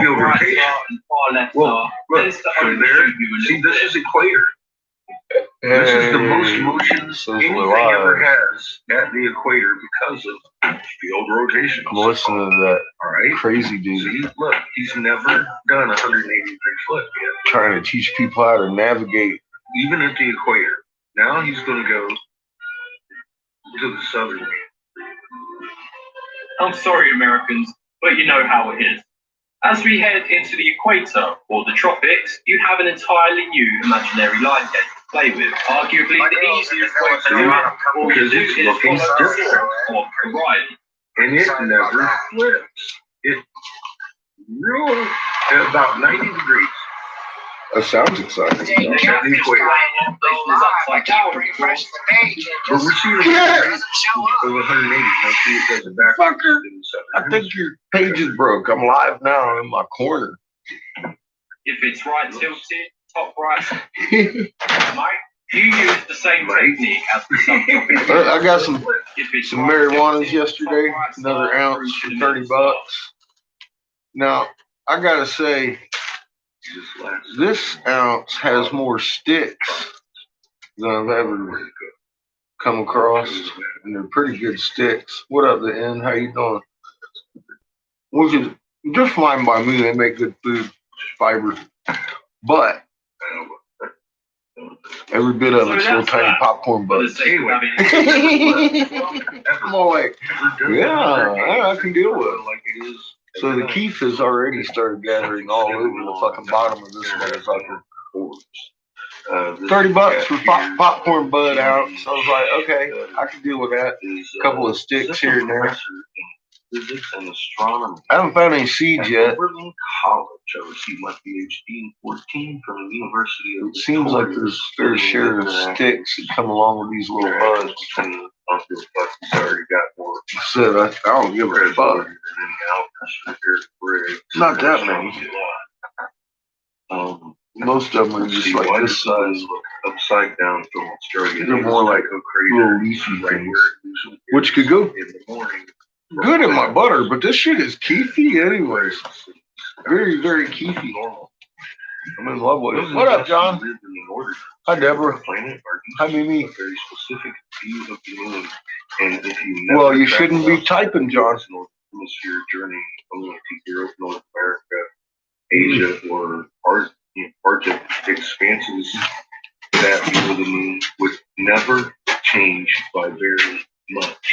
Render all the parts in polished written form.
field rotation. Well, look, from there, see, this is equator. This is the most motions anything ever has at the equator because of field rotation. I'm listening to that crazy dude. See, look, he's never done 180-degree flip yet. Trying to teach people how to navigate. Even at the equator. Now he's going to go to the southern. I'm sorry, Americans, but you know how it is. As we head into the equator, or the tropics, you have an entirely new imaginary line game to play with. Arguably the easiest way to do it, all you do is follow the course of Orion. And it never flips. It really at about 90 degrees. That sounds exciting. But we're seeing a of 180. Now see it does it back. Fucker, I think your page is broke. I'm live now in my corner. If it's right tilted, top right, Mike, you use the same technique as the subtopic. I got some marijuanas yesterday, another ounce for $30. Now, I gotta say, this ounce has more sticks than I've ever come across, and they're pretty good sticks. What up, the end? How you doing? Which is just fine by me. They make good food, fiber, but every bit of it's little tiny popcorn bugs. Anyway, I'm all like, yeah, I can deal with it. Like it is. So the keef has already started gathering all over the fucking bottom of this motherfucker. $30 for popcorn bud out. So I was like, okay, I can deal with that. A couple of sticks here and there. Physics and astronomy. I haven't found any seeds yet. Oberlin College. I received my PhD in 14 from the University of It seems like there's a fair share of sticks that come along with these little buds. Already got more. So I don't give a fuck. Not that many. Most of them are just like this size. Upside down from Australia. They're more like little leafy things, which could go good in my butter, but this shit is keefy anyways. Very, very keefy. I'm in love with it. What up, John? Hi, Deborah. Hi, Mimi. Well, you shouldn't be typing, John. Hemisphere journey only to Europe, North America, Asia, or Arctic expanses that view of the moon would never change by very much.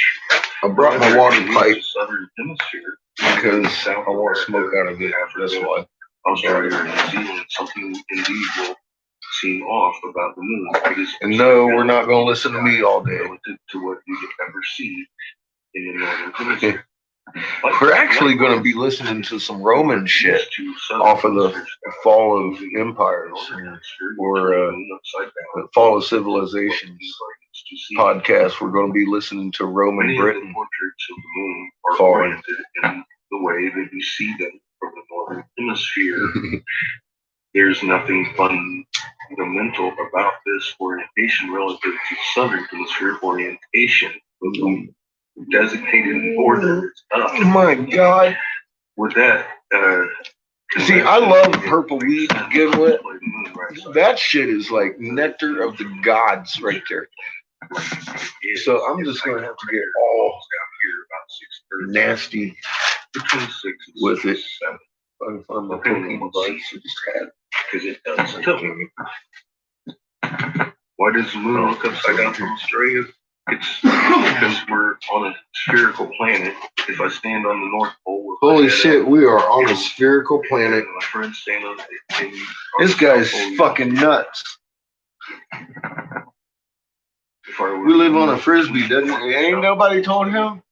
I brought my water pipe Southern Hemisphere because I want to smoke out of it. That's why. Australia and New Zealand, something indeed will seem off about the moon. And no, we're not going to listen to me all day. Relative to what you could ever see in the Northern Hemisphere. We're actually going to be listening to some Roman shit off of the Fall of Empires or Fall of Civilizations podcast. We're going to be listening to Roman Britain portraits of the moon are oriented in the way that you see them from the Northern Hemisphere. There's nothing fundamental about this orientation relative to Southern Hemisphere orientation. Designated in order. Oh my God. With that, see, I love purple weed to begin with. That shit is like nectar of the gods right there. So I'm just going to have to get all nasty with it. I can find my Pokemon device. Because it does. Why does the moon look upside down from Australia? It's because we're on a spherical planet. If I stand on the North Pole, holy shit, we are on a spherical planet. My friends stand on this guy's fucking nuts. We live on a frisbee, doesn't it? Ain't nobody told him?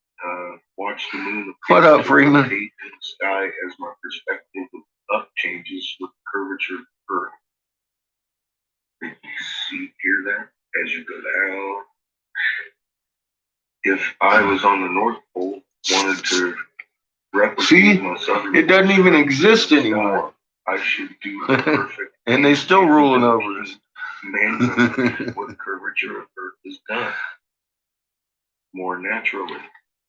Watch the moon. What up, Freeman? In the sky as my perspective up changes with the curvature of Earth. Did you hear that as you go down? If I was on the North Pole, wanted to replicate my southern, it doesn't even exist anymore. I should do the perfect. And they still ruling over us. What the curvature of Earth is done more naturally.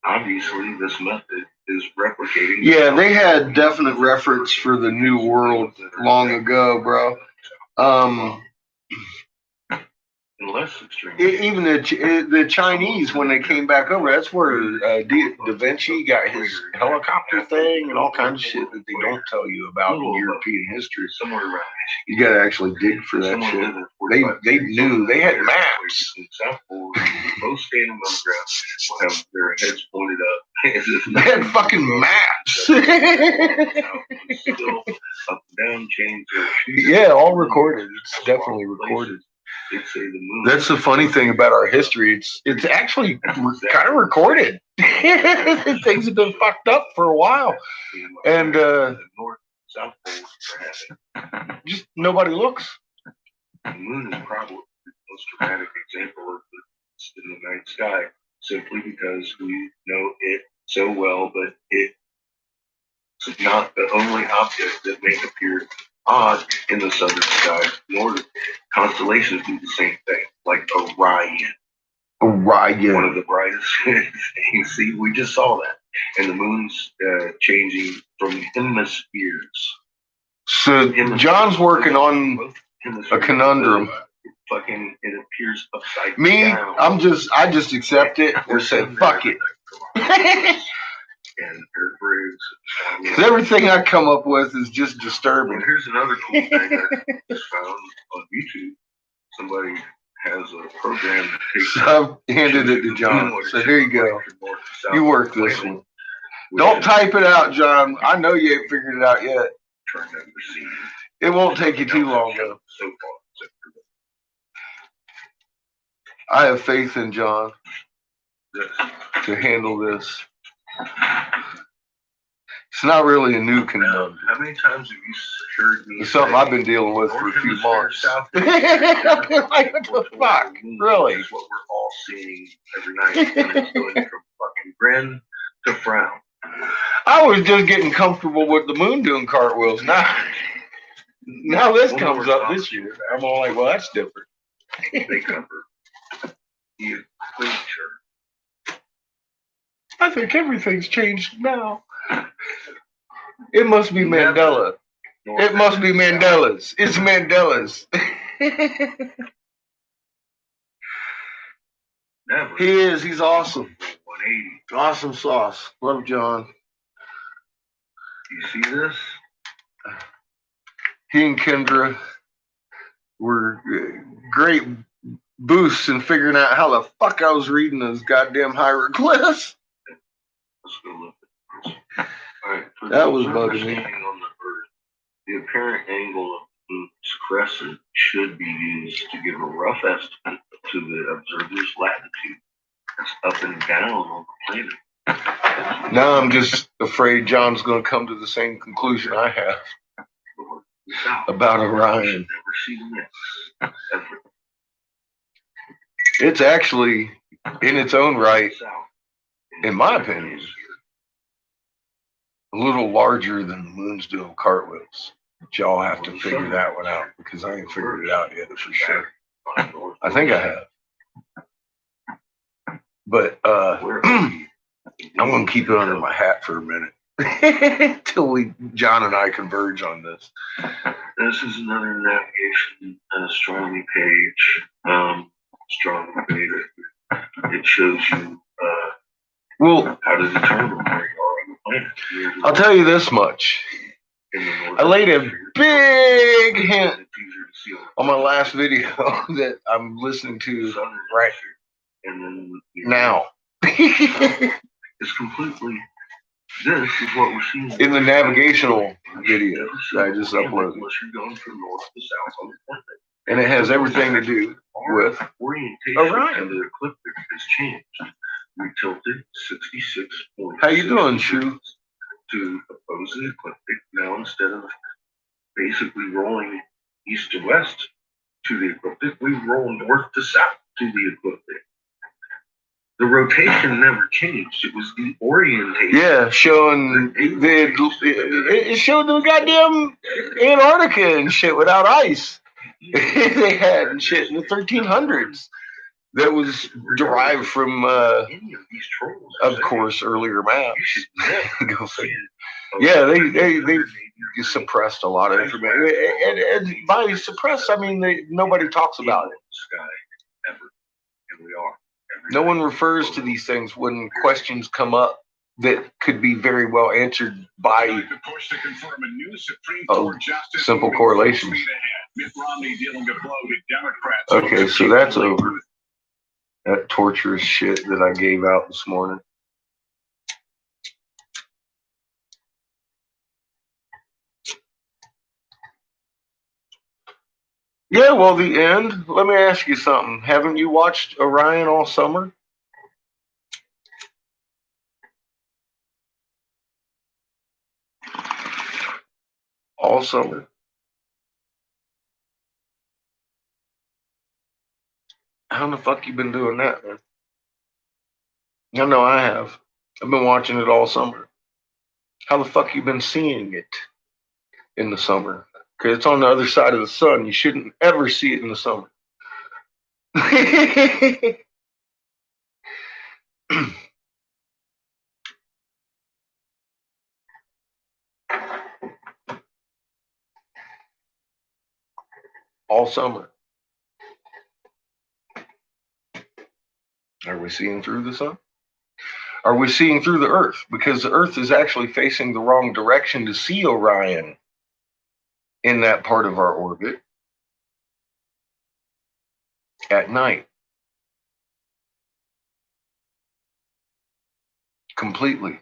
Obviously, this method is replicating. Yeah, they had definite reference for the New World long ago, bro. Unless extreme. Even the Chinese, when they came back over, that's where Da Vinci got his helicopter thing and all kinds of shit that they don't tell you about in European history. Somewhere around. You got to actually dig for that shit. They knew. They had maps. Both standing on the ground will have their heads pointed up. As if They had fucking maps. Still up and down, change. Yeah, all recorded. It's definitely recorded. That's the funny thing about our history. It's actually kind of recorded. Things have been fucked up for a while, and just nobody looks. The moon is probably the most dramatic example of this in the night sky, simply because we know it so well, but it's not the only object that may appear odd in the southern sky, nor do constellations do the same thing, like Orion. Orion. One of the brightest. You see, we just saw that. And the moon's changing from hemispheres. So John's working on a conundrum. It appears upside Me, down. I just accept it or say fuck it. And airbraves. Because everything I come up with is just disturbing. And here's another cool thing I just found on YouTube. Somebody has a program that takes. So I've handed it to John. So here you go. You work this one. Don't type it out, John. I know you ain't figured it out yet. It won't take you too long, though. I have faith in John to handle this. It's not really a new conundrum. How many times have you heard me? It's something I've been dealing with for a few months. Like, what the fuck? Really? What we're all seeing every night. It's going from fucking grin to frown. I was just getting comfortable with the moon doing cartwheels. Now this comes up this year. I'm all like, well, that's different. They cover the equator. I think everything's changed now. It must be Mandela. It must be Mandela's. It's Mandela's. He is. He's awesome. 180. Awesome sauce. Love John. You see this? He and Kendra were great boosts in figuring out how the fuck I was reading those goddamn hieroglyphs. Let's go look at this. All right, that was bugging me. On the Earth, the apparent angle of the moon's crescent should be used to give a rough estimate to the observer's latitude. It's up and down on the planet. Now I'm just afraid John's going to come to the same conclusion I have about Orion. Never see the next. Ever. It's actually, in its own right, in my opinion, a little larger than the moon's doing cartwheels. But y'all have to figure that one out because I ain't figured it out yet for sure. I think I have. But I'm going to keep it under my hat for a minute until John and I converge on this. This is another navigation and astronomy page. Astronomy data. It shows you how to determine where you are on the planet. I'll tell you this much. I laid a big hint on my last video that I'm listening to right now. It's completely. This is what we're seeing in the Navigational video that I just uploaded. Unless you're going from north to south on the planet. And it has everything to do with orientation Orion. of the ecliptic has changed. We tilted 66 points. How you doing, Shu? To oppose the ecliptic. Now instead of basically rolling east to west to the ecliptic, we roll north to south to the ecliptic. The rotation never changed. It was the orientation. Yeah, showing it showed the goddamn Antarctica and shit without ice. They had shit in the 1300s. that was derived from, Any of these trolls, of course, earlier you maps. should never Go figure. see Yeah, they suppressed a lot of information, and by suppress, I mean nobody talks about it. sky ever, and we are. No one refers to these things when questions come up that could be very well answered by simple correlations. Okay, so that's over. That torturous shit that I gave out this morning. Yeah, well, the end. Let me ask you something. Haven't you watched Orion all summer? All summer. How the fuck you been doing that, man? I know I have. I've been watching it all summer. How the fuck you been seeing it in the summer? Because it's on the other side of the sun. You shouldn't ever see it in the summer. All summer. Are we seeing through the sun? Are we seeing through the Earth? Because the Earth is actually facing the wrong direction to see Orion in that part of our orbit at night. Completely.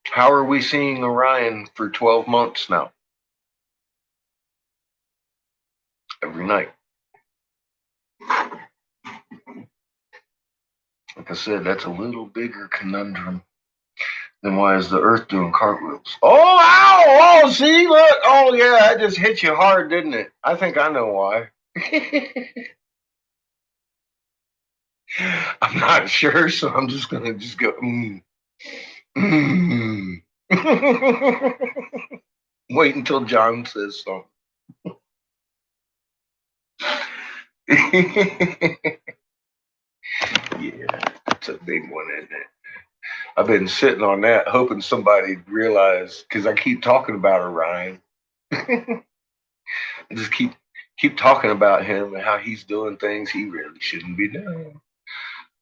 How are we seeing Orion for 12 months now? Every night. Like I said, that's a little bigger conundrum than why is the Earth doing cartwheels. Oh, ow! Oh, see, look! Oh, yeah, that just hit you hard, didn't it? I think I know why. I'm not sure, so I'm just gonna go. Wait until John says something. Yeah, it's a big one, isn't it? I've been sitting on that, hoping somebody'd realize, because I keep talking about Orion. I just keep talking about him and how he's doing things he really shouldn't be doing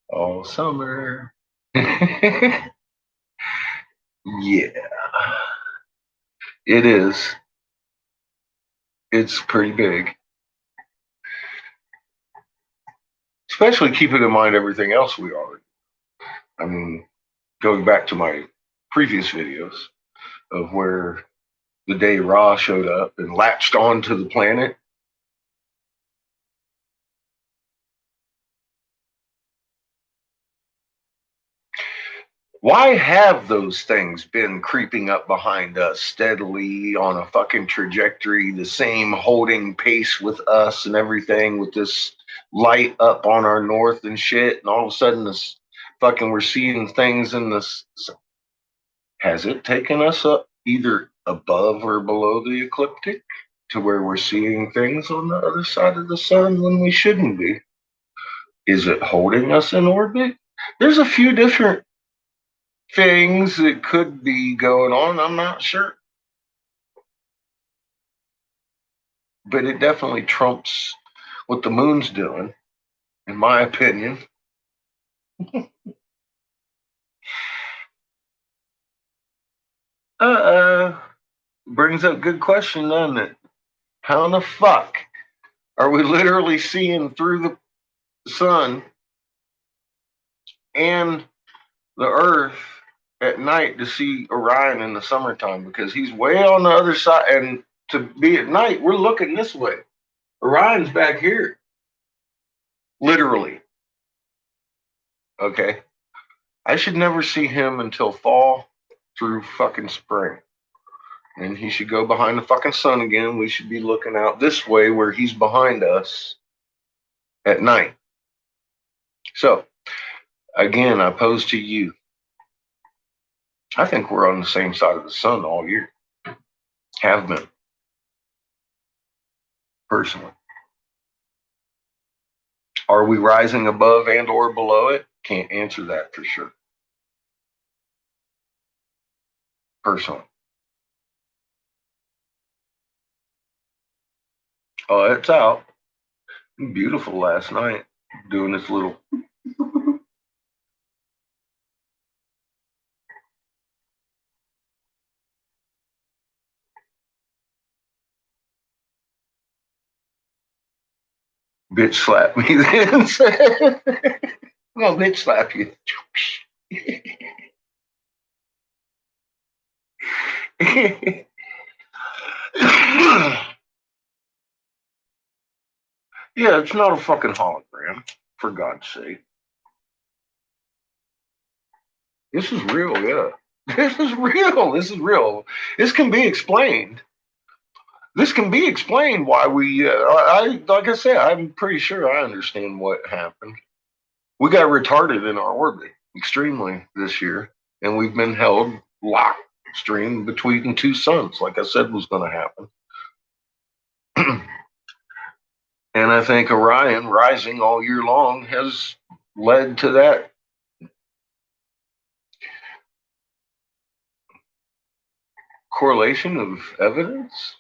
all summer. Yeah, it is. It's pretty big. Especially keeping in mind everything else we already. I mean, going back to my previous videos of where the day Ra showed up and latched onto the planet. Why have those things been creeping up behind us steadily on a fucking trajectory, the same holding pace with us and everything, with this light up on our north and shit, and all of a sudden this fucking we're seeing things in this. Has it taken us up either above or below the ecliptic to where we're seeing things on the other side of the sun when we shouldn't be? Is it holding us in orbit? There's a few different things that could be going on. I'm not sure. But it definitely trumps what the moon's doing, in my opinion. Brings up good question, doesn't it? How in the fuck are we literally seeing through the sun and the Earth at night to see Orion in the summertime? Because he's way on the other side, and to be at night, we're looking this way. Orion's back here. Literally. Okay. I should never see him until fall through fucking spring. And he should go behind the fucking sun again. We should be looking out this way where he's behind us at night. So, again, I pose to you. I think we're on the same side of the sun all year. Have been. Personally. Are we rising above and or below it? Can't answer that for sure. Personally. Oh, it's out. Beautiful last night. Doing this little bitch slap me then. I'm gonna bitch slap you. Yeah, it's not a fucking hologram, for God's sake. This is real, yeah. This is real. This is real. This can be explained. This can be explained why we, like I said, I'm pretty sure I understand what happened. We got retarded in our orbit extremely this year, and we've been held locked stream between two suns, like I said was going to happen. And I think Orion rising all year long has led to that. Correlation of evidence?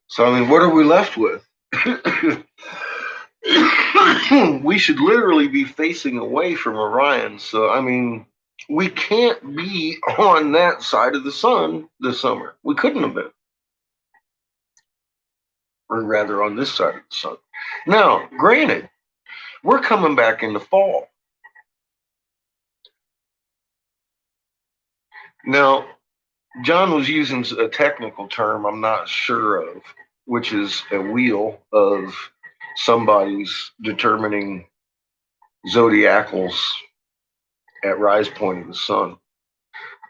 So, I mean, what are we left with? We should literally be facing away from Orion. So, I mean, we can't be on that side of the sun this summer. We couldn't have been. Or rather, on this side of the sun. Now, granted, we're coming back into fall. Now, John was using a technical term I'm not sure of, which is a wheel of somebody's determining zodiacals at rise point of the sun.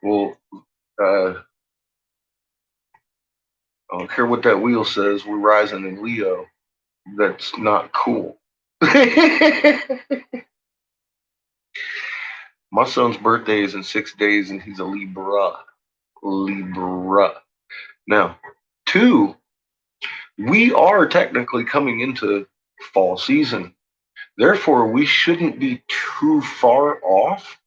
Well, I don't care what that wheel says, we're rising in Leo. That's not cool. My son's birthday is in 6 days and he's a Libra. Now, 2, we are technically coming into fall season. Therefore, we shouldn't be too far off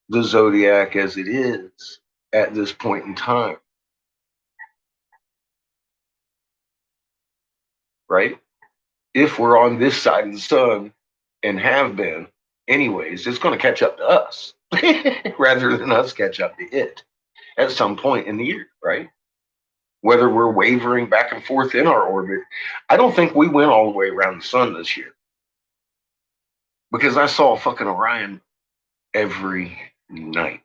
the zodiac as it is at this point in time. Right? If we're on this side of the sun and have been, anyways, it's going to catch up to us rather than us catch up to it at some point in the year, right? Whether we're wavering back and forth in our orbit, I don't think we went all the way around the sun this year. Because I saw fucking Orion every night.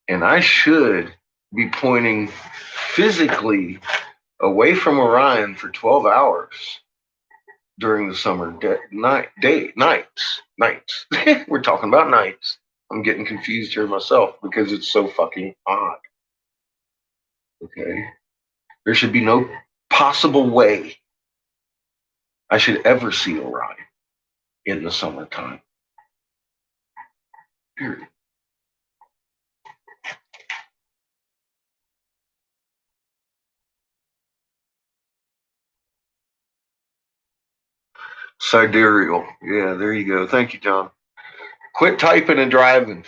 And I should be pointing physically away from Orion for 12 hours during the summer nights. We're talking about nights. I'm getting confused here myself because it's so fucking odd. Okay. There should be no possible way I should ever see Orion in the summertime. Period. Sidereal. Yeah, there you go. Thank you, John. Quit typing and driving.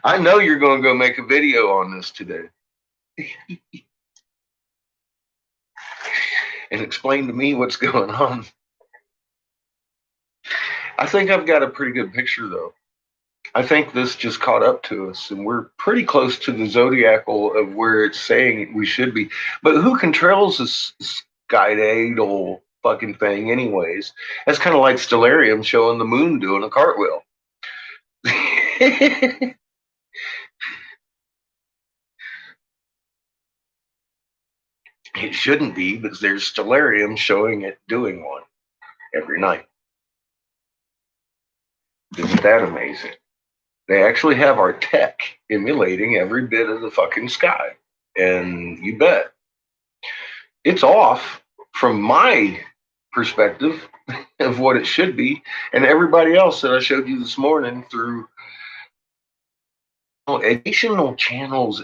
I know you're going to go make a video on this today. And explain to me what's going on. I think I've got a pretty good picture, though. I think this just caught up to us, and we're pretty close to the zodiacal of where it's saying we should be. But who controls this skydadal fucking thing, anyways? That's kind of like Stellarium showing the moon doing a cartwheel. It shouldn't be, but there's Stellarium showing it doing one every night. Isn't that amazing? They actually have our tech emulating every bit of the fucking sky. And you bet. It's off from my perspective of what it should be, and everybody else that I showed you this morning through educational channels,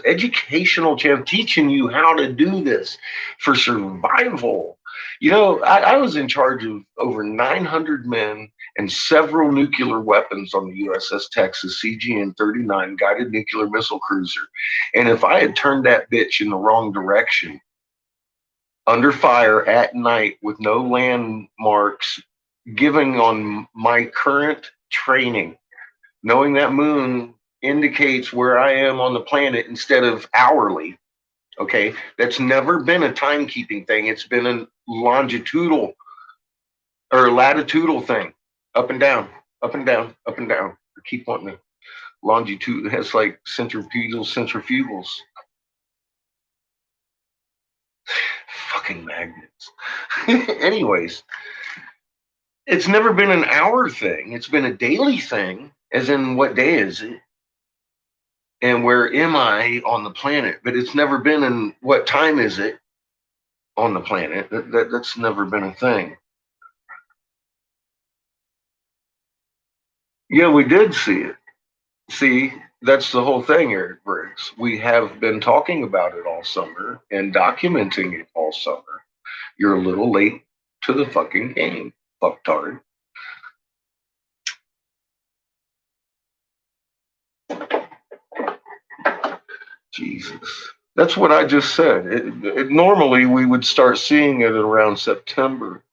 teaching you how to do this for survival. You know, I was in charge of over 900 men and several nuclear weapons on the USS Texas CGN-39 guided nuclear missile cruiser. And if I had turned that bitch in the wrong direction, under fire at night with no landmarks, giving on my current training, knowing that moon indicates where I am on the planet instead of hourly. Okay, that's never been a timekeeping thing. It's been a longitudinal or latitudinal thing, up and down, up and down, up and down. I keep wanting to longitude. It has like centrifugals. Fucking magnets. Anyways, it's never been an hour thing. It's been a daily thing, as in what day is it? And where am I on the planet? But it's never been in what time is it on the planet. That's never been a thing. Yeah, we did see it. See, that's the whole thing, Eric Briggs. We have been talking about it all summer and documenting it all summer. You're a little late to the fucking game, fucktard. Jesus. That's what I just said. Normally, we would start seeing it around September.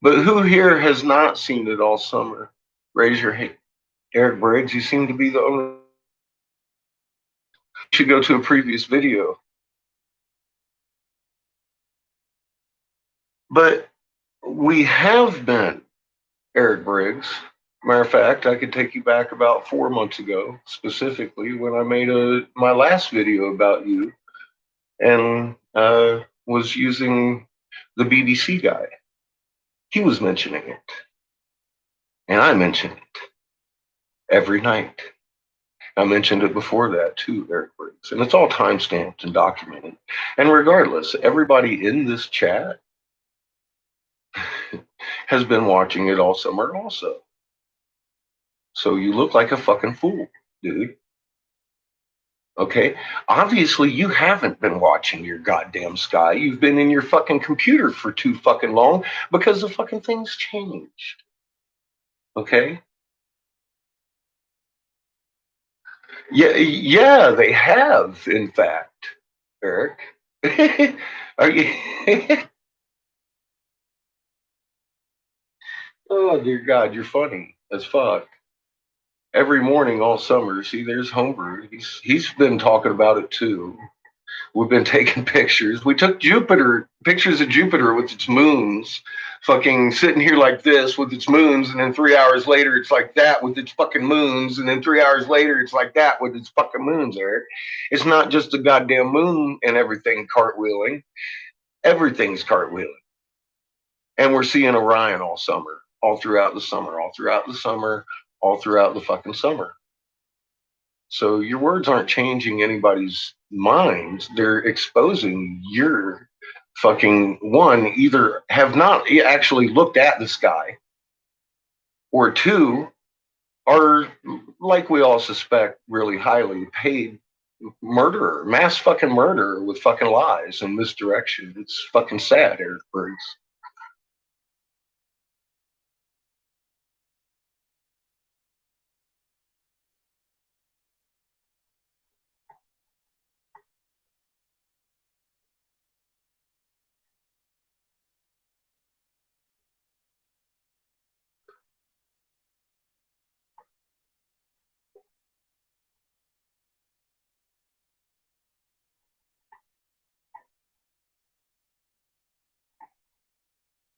But who here has not seen it all summer? Raise your hand. Eric Briggs, you seem to be the only. You should go to a previous video. But we have been, Eric Briggs. Matter of fact, I could take you back about 4 months ago, specifically when I made my last video about you and was using the BBC guy. He was mentioning it. And I mentioned it every night. I mentioned it before that too, Eric Briggs. And it's all time-stamped and documented. And regardless, everybody in this chat has been watching it all summer also. So you look like a fucking fool, dude. Okay? Obviously, you haven't been watching your goddamn sky. You've been in your fucking computer for too fucking long because the fucking things changed. Okay? Yeah, they have, in fact, Eric. Are you? Oh, dear God, you're funny as fuck. Every morning all summer, see, there's Homebrew. He's been talking about it too. We've been taking pictures. We took pictures of Jupiter with its moons, fucking sitting here like this with its moons, and then 3 hours later it's like that with its fucking moons, and then 3 hours later it's like that with its fucking moons, Eric. It's not just the goddamn moon and everything cartwheeling. Everything's cartwheeling. And we're seeing Orion all summer, all throughout the summer, all throughout the summer, all throughout the fucking summer. So your words aren't changing anybody's minds. They're exposing your fucking one, either have not actually looked at the sky, or two, are, like we all suspect, really highly paid murderer, mass fucking murderer with fucking lies and misdirection. It's fucking sad, Eric Briggs.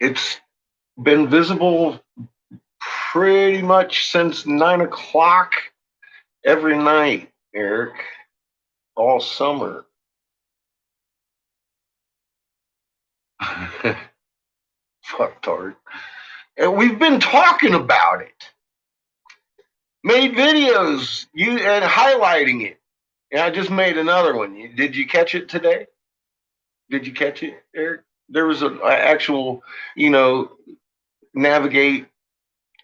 It's been visible pretty much since 9 o'clock every night, Eric, all summer. Fucktard. And we've been talking about it. Made videos and highlighting it. And I just made another one. Did you catch it today? Did you catch it, Eric? There was an actual, you know, navigate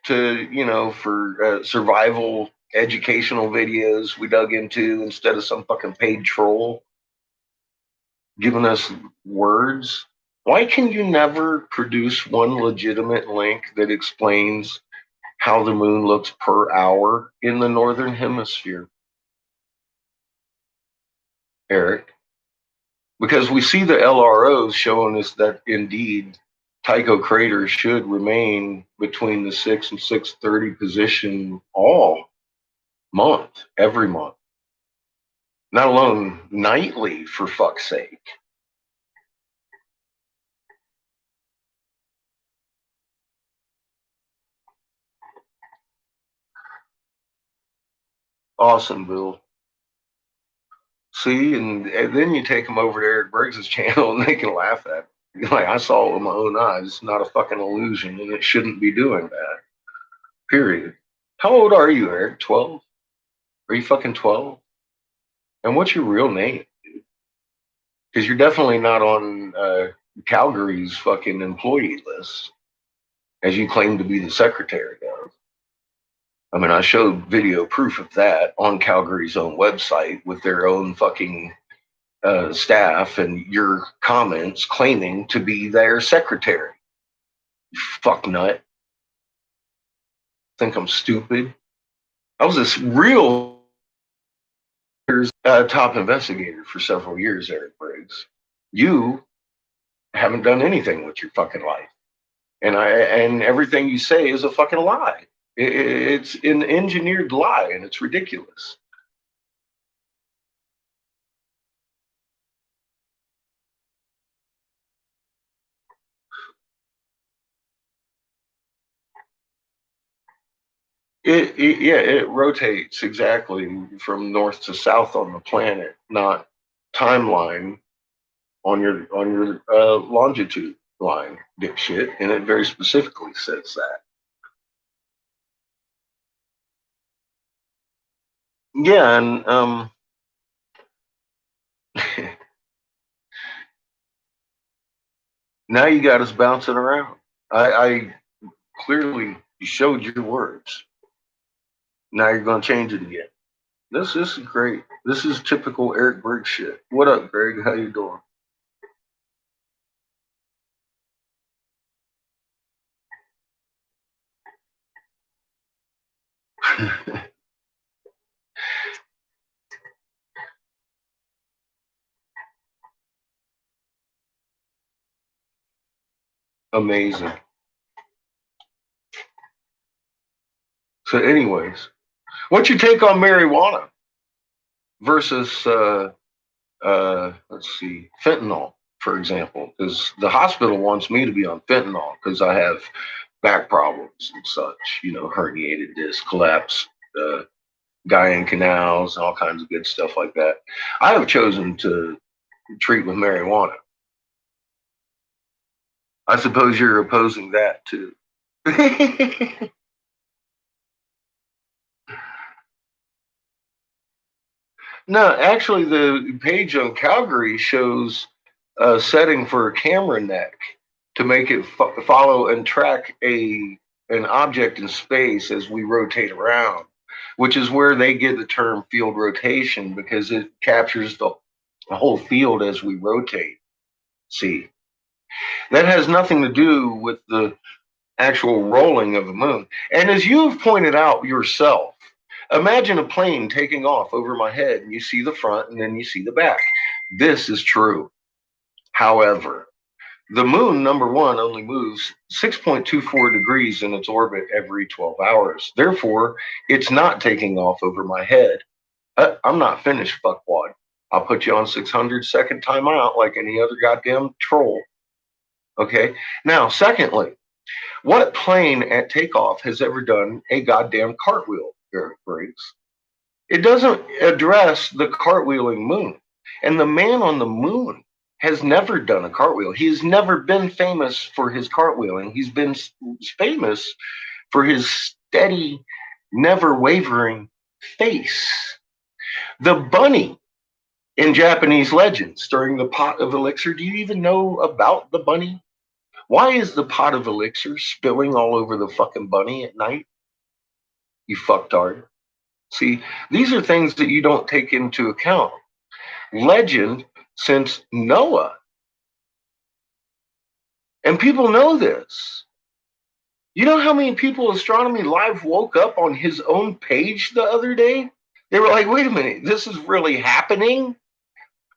to, you know, for survival educational videos we dug into instead of some fucking paid troll giving us words. Why can you never produce one legitimate link that explains how the moon looks per hour in the northern hemisphere, Eric? Because we see the LROs showing us that indeed Tycho crater should remain between the 6 and 6:30 position all month, every month, not alone nightly, for fuck's sake. Awesome, Bill. See, and then you take them over to Eric Briggs' channel and they can laugh at it. Like, I saw it with my own eyes. It's not a fucking illusion, and it shouldn't be doing that. Period. How old are you, Eric? 12? Are you fucking 12? And what's your real name? Because you're definitely not on Calgary's fucking employee list, as you claim to be the secretary of. I mean, I showed video proof of that on Calgary's own website with their own fucking staff and your comments claiming to be their secretary. You fuck nut. Think I'm stupid? I was this real top investigator for several years, Eric Briggs. You haven't done anything with your fucking life. And everything you say is a fucking lie. It's an engineered lie, and it's ridiculous. It rotates exactly from north to south on the planet, not timeline on your longitude line, dipshit. And it very specifically says that. Yeah, and now you got us bouncing around. I clearly showed your words. Now you're going to change it again. This is great. This is typical Eric Berg shit. What up, Greg? How you doing? Amazing. So, anyways, what's your take on marijuana versus let's see, fentanyl, for example? Because the hospital wants me to be on fentanyl because I have back problems and such, you know, herniated disc, collapse, Guyane canals, all kinds of good stuff like that. I have chosen to treat with marijuana. I suppose you're opposing that too. No, actually, the page on Calgary shows a setting for a camera neck to make it follow and track an object in space as we rotate around, which is where they get the term field rotation because it captures the whole field as we rotate. See, that has nothing to do with the actual rolling of the moon. And as you've pointed out yourself, imagine a plane taking off over my head and you see the front and then you see the back. This is true. However, the moon, number one, only moves 6.24 degrees in its orbit every 12 hours. Therefore, it's not taking off over my head. I'm not finished, fuckwad. I'll put you on 600-second timeout like any other goddamn troll. Okay? Now, secondly, what plane at takeoff has ever done a goddamn cartwheel, Eric Briggs? It doesn't address the cartwheeling moon. And the man on the moon has never done a cartwheel. He has never been famous for his cartwheeling. He's been famous for his steady, never wavering face. The bunny in Japanese legends during the pot of elixir. Do you even know about the bunny? Why is the pot of elixir spilling all over the fucking bunny at night? You fucktard. See, these are things that you don't take into account. Legend since Noah. And people know this. You know how many people Astronomy Live woke up on his own page the other day? They were like, wait a minute, this is really happening?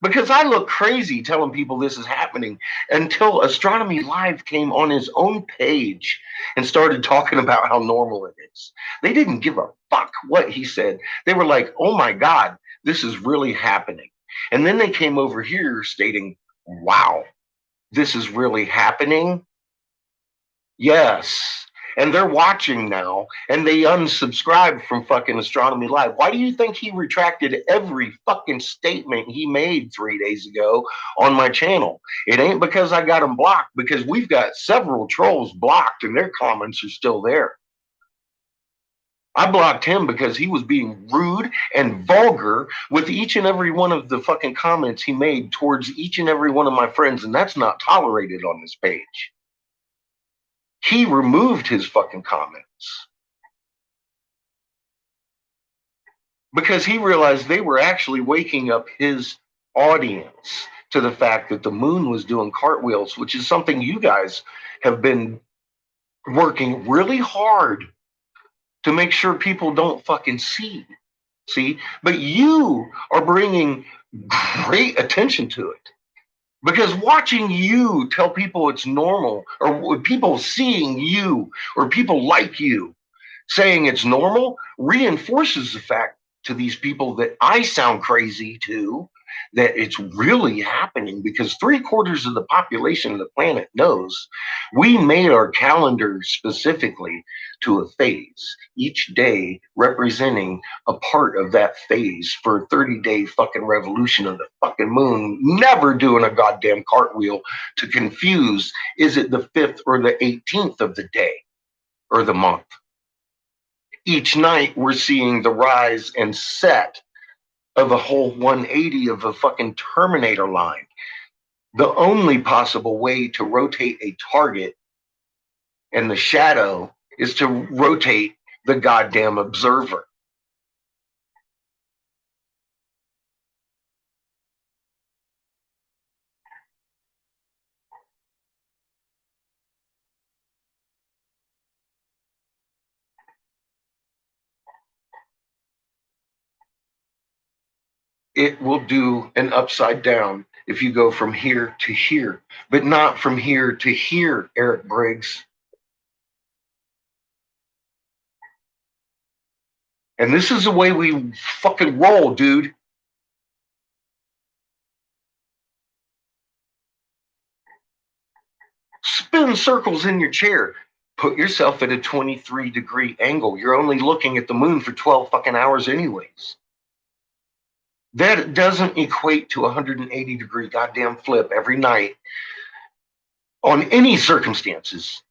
Because I look crazy telling people this is happening until Astronomy Live came on his own page and started talking about how normal it is. They didn't give a fuck what he said. They were like, oh my God, this is really happening. And then they came over here stating, wow, this is really happening. Yes. And they're watching now, and they unsubscribed from fucking Astronomy Live. Why do you think he retracted every fucking statement he made 3 days ago on my channel? It ain't because I got him blocked, because we've got several trolls blocked, and their comments are still there. I blocked him because he was being rude and vulgar with each and every one of the fucking comments he made towards each and every one of my friends, and that's not tolerated on this page. He removed his fucking comments because he realized they were actually waking up his audience to the fact that the moon was doing cartwheels, which is something you guys have been working really hard to make sure people don't fucking see. See? But you are bringing great attention to it. Because watching you tell people it's normal, or people seeing you, or people like you saying it's normal, reinforces the fact to these people that I sound crazy too, that it's really happening, because 3/4 of the population of the planet knows we made our calendar specifically to a phase, each day representing a part of that phase for a 30-day fucking revolution of the fucking moon, never doing a goddamn cartwheel to confuse, is it the 5th or the 18th of the day or the month? Each night we're seeing the rise and set of a whole 180 of a fucking Terminator line. The only possible way to rotate a target and the shadow is to rotate the goddamn observer. It will do an upside down if you go from here to here, but not from here to here, Eric Briggs. And this is the way we fucking roll, dude. Spin circles in your chair. Put yourself at a 23-degree angle. You're only looking at the moon for 12 fucking hours anyways. That doesn't equate to a 180-degree goddamn flip every night on any circumstances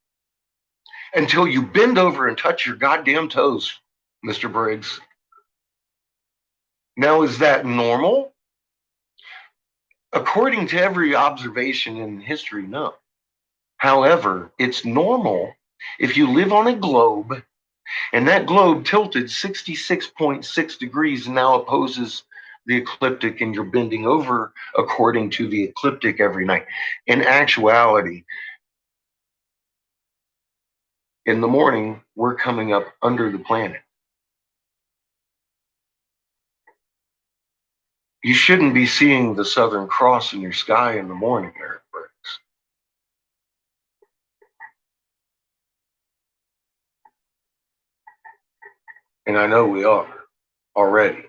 until you bend over and touch your goddamn toes, Mr. Briggs. Now, is that normal? According to every observation in history, no. However, it's normal if you live on a globe and that globe tilted 66.6 degrees and now opposes the ecliptic, and you're bending over according to the ecliptic every night. In actuality, in the morning, we're coming up under the planet. You shouldn't be seeing the Southern Cross in your sky in the morning, Eric Briggs. And I know we are already.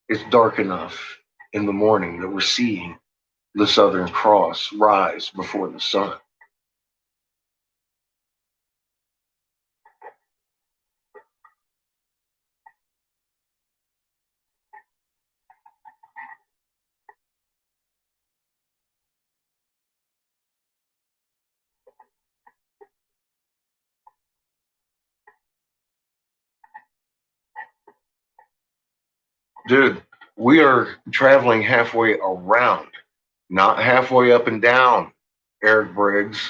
It's dark enough in the morning that we're seeing the Southern Cross rise before the sun. Dude, We are traveling halfway around, not halfway up and down, Eric Briggs.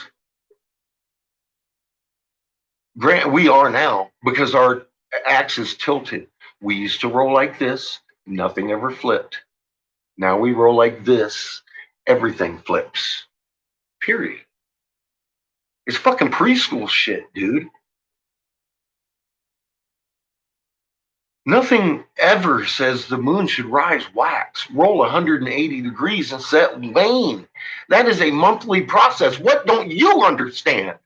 Grant, we are now because our axis tilted. We used to roll like this, nothing ever flipped. Now we roll like this, everything flips. Period. It's fucking preschool shit, dude. Nothing ever says the moon should rise wax, roll 180 degrees, and set wane. That is a monthly process. What don't you understand?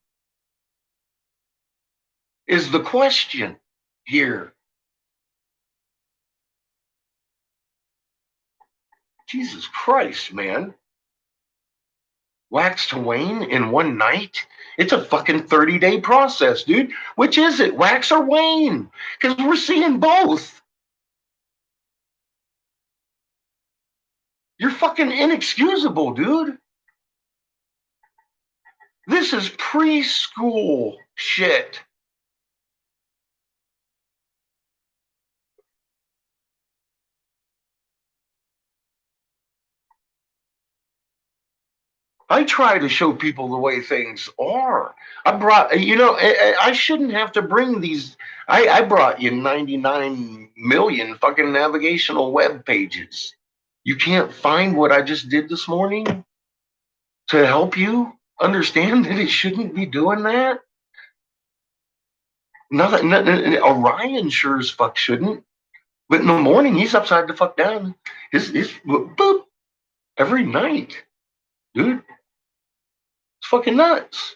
Is the question here. Jesus Christ, man. Wax to wane in one night? It's a fucking 30-day process, dude. Which is it, wax or wane? Because we're seeing both. You're fucking inexcusable, dude. This is preschool shit. I try to show people the way things are. I brought, I shouldn't have to bring these. I brought you 99 million fucking navigational web pages. You can't find what I just did this morning to help you understand that it shouldn't be doing that? Nothing, Orion sure as fuck shouldn't. But in the morning, he's upside the fuck down. His boop, every night. Dude, it's fucking nuts.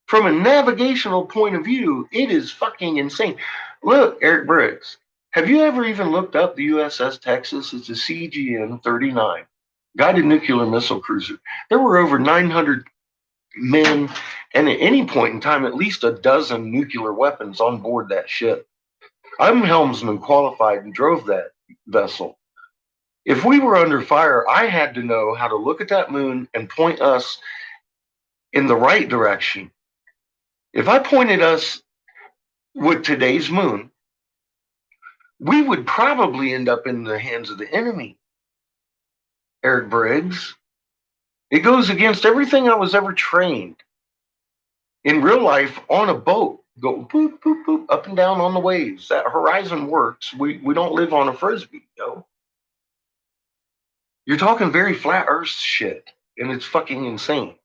From a navigational point of view, it is fucking insane. Look, Eric Briggs, have you ever even looked up the USS Texas? It's a CGN-39, guided nuclear missile cruiser. There were over 900 men, and at any point in time, at least a dozen nuclear weapons on board that ship. I'm helmsman qualified and drove that vessel. If we were under fire, I had to know how to look at that moon and point us in the right direction. If I pointed us with today's moon, we would probably end up in the hands of the enemy. Eric Briggs. It goes against everything I was ever trained. In real life, on a boat, go boop, boop, boop, up and down on the waves. That horizon works. We don't live on a frisbee, yo. You're talking very flat earth shit, and it's fucking insane.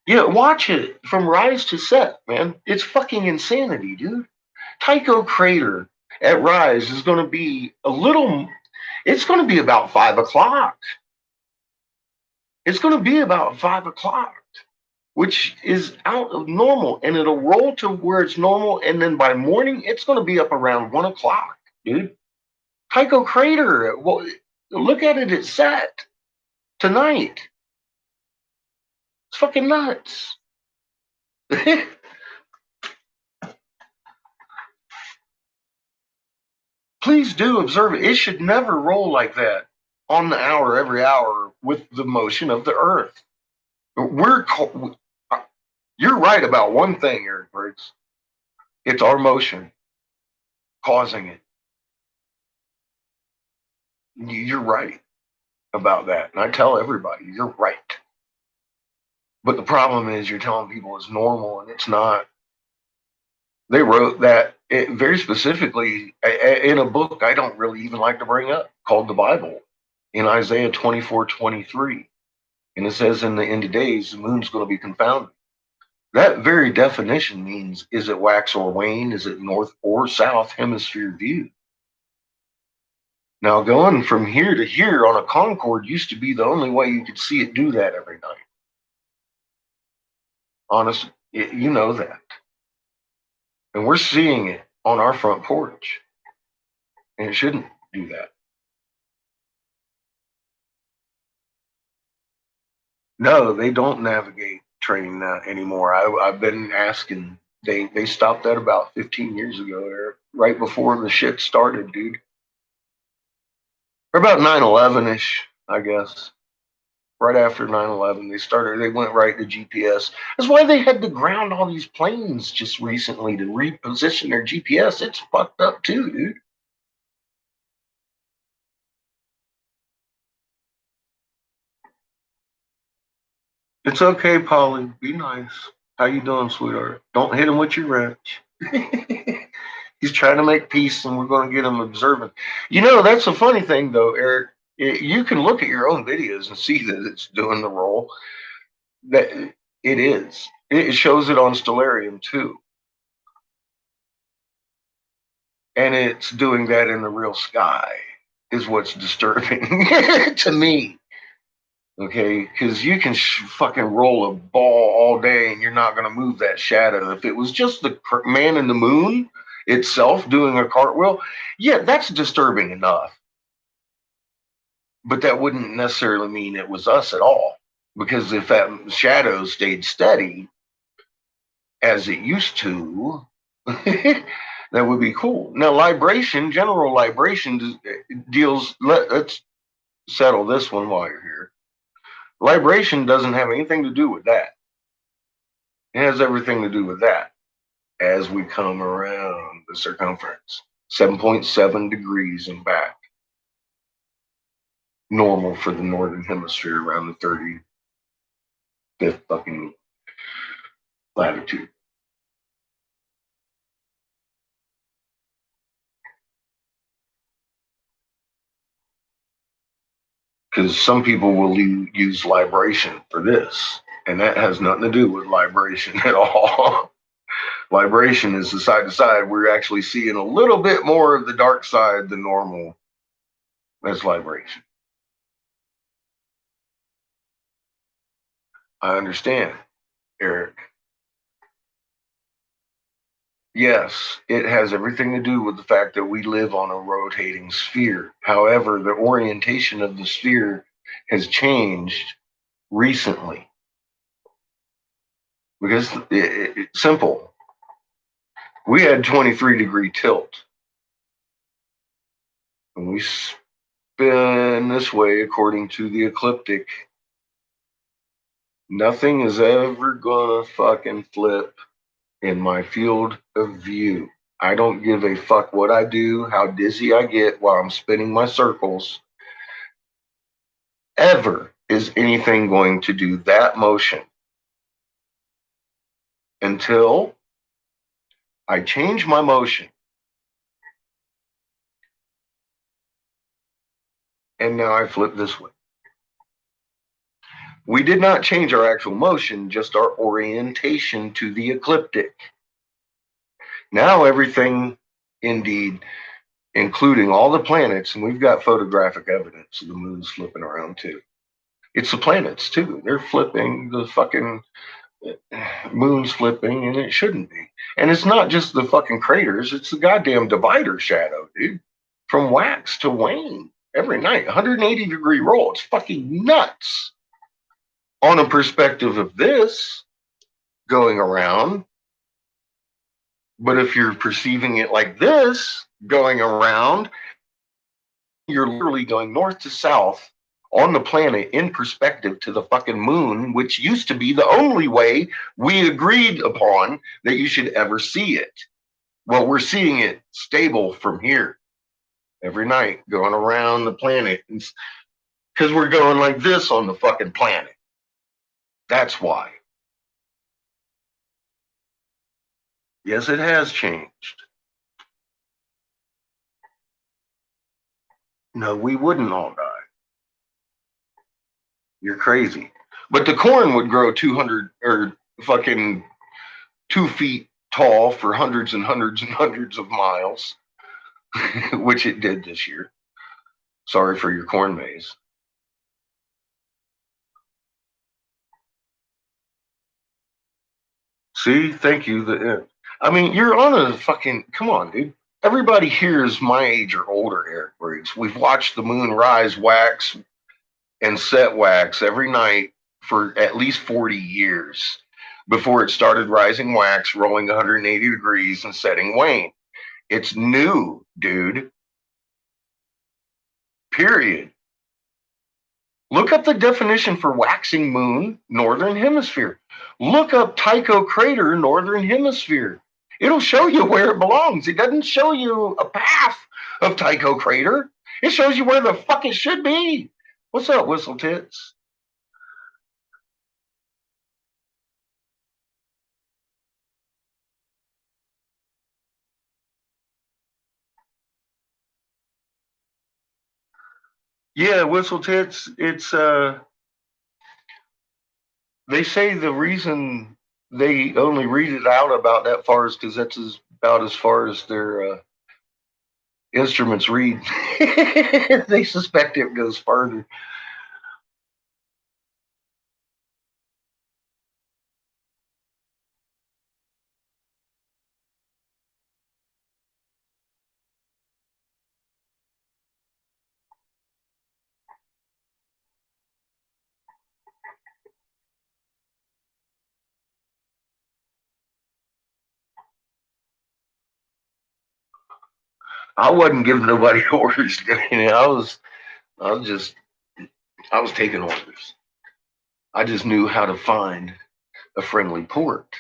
Yeah, watch it from rise to set, man. It's fucking insanity, dude. Tycho crater at rise is going to be it's going to be about 5 o'clock. It's going to be about 5 o'clock, which is out of normal, and it'll roll to where it's normal, and then by morning, it's going to be up around 1 o'clock, dude. Tycho crater, well, look at it at set tonight. It's fucking nuts. Please do observe it. It should never roll like that on the hour, every hour, with the motion of the Earth. You're right about one thing, Eric Briggs. It's our motion causing it. You're right about that. And I tell everybody, you're right. But the problem is you're telling people it's normal, and it's not. They wrote that very specifically in a book I don't really even like to bring up called the Bible in Isaiah 24:23. And it says in the end of days, the moon's going to be confounded. That very definition means, is it wax or wane? Is it north or south hemisphere view? Now, going from here to here on a Concorde used to be the only way you could see it do that every night. Honestly, you know that. And we're seeing it on our front porch. And it shouldn't do that. No, they don't navigate training that anymore. I've been asking. They stopped that about 15 years ago, Eric, right before the shit started, dude. Or about 9/11-ish, I guess. right after 9/11. They went right to GPS. That's why they had to ground all these planes just recently to reposition their GPS. It's fucked up too, dude. It's okay, Polly. Be nice. How you doing, sweetheart? Don't hit him with your wrench. He's trying to make peace, and we're going to get him observant. You know, that's a funny thing, though, Eric. You can look at your own videos and see that it's doing the role. That it is. It shows it on Stellarium too, and it's doing that in the real sky. Is what's disturbing to me. Okay, because you can fucking roll a ball all day and you're not going to move that shadow. If it was just the man in the moon itself doing a cartwheel, yeah, that's disturbing enough. But that wouldn't necessarily mean it was us at all. Because if that shadow stayed steady as it used to, that would be cool. Now, libration, general libration deals, let's settle this one while you're here. Libration doesn't have anything to do with that. It has everything to do with that as we come around the circumference. 7.7 degrees and back. Normal for the northern hemisphere around the 35th fucking latitude. Because some people will use libration for this, and that has nothing to do with libration at all. Libration is the side to side. We're actually seeing a little bit more of the dark side than normal. That's libration. I understand, Eric. Yes, it has everything to do with the fact that we live on a rotating sphere. However, the orientation of the sphere has changed recently. Because it's simple. We had 23-degree tilt. And we spin this way according to the ecliptic. Nothing is ever gonna fucking flip in my field of view. I don't give a fuck what I do, how dizzy I get while I'm spinning my circles. Ever is anything going to do that motion until I change my motion. And now I flip this way. We did not change our actual motion, just our orientation to the ecliptic. Now everything, indeed, including all the planets, and we've got photographic evidence of the moon's flipping around too. It's the planets too. They're flipping, the fucking moon's flipping, and it shouldn't be. And it's not just the fucking craters, it's the goddamn divider shadow, dude. From wax to wane every night, 180-degree roll. It's fucking nuts. On a perspective of this going around, but if you're perceiving it like this going around, you're literally going north to south on the planet in perspective to the fucking moon, which used to be the only way we agreed upon that you should ever see it. Well, we're seeing it stable from here every night going around the planet because we're going like this on the fucking planet. That's why. Yes, it has changed. No, we wouldn't all die. You're crazy. But the corn would grow 200 or fucking 2 feet tall for hundreds and hundreds and hundreds of miles, which it did this year. Sorry for your corn maze. See, thank you. I mean, you're on a fucking, come on, dude. Everybody here is my age or older, Eric Briggs. We've watched the moon rise, wax, and set wax every night for at least 40 years before it started rising wax, rolling 180 degrees, and setting wane. It's new, dude. Period. Look up the definition for waxing moon, northern hemisphere. Look up Tycho crater, northern hemisphere. It'll show you where it belongs. It doesn't show you a path of Tycho crater. It shows you where the fuck it should be. What's up, Whistle Tits? Yeah, Whistle Tits, it's they say the reason they only read it out about that far is because that's about as far as their instruments read. They suspect it goes farther. I wasn't giving nobody orders. I was taking orders. I just knew how to find a friendly port,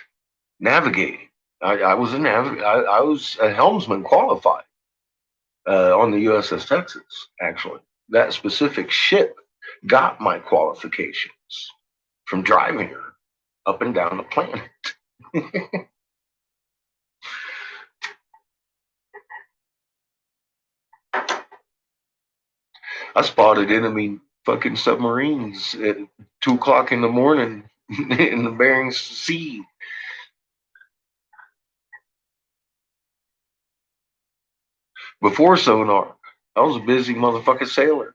navigating. I was I was a helmsman qualified on the USS Texas. Actually, that specific ship got my qualifications from driving her up and down the planet. I spotted enemy fucking submarines at 2 o'clock in the morning in the Bering Sea. Before sonar, I was a busy motherfucking sailor.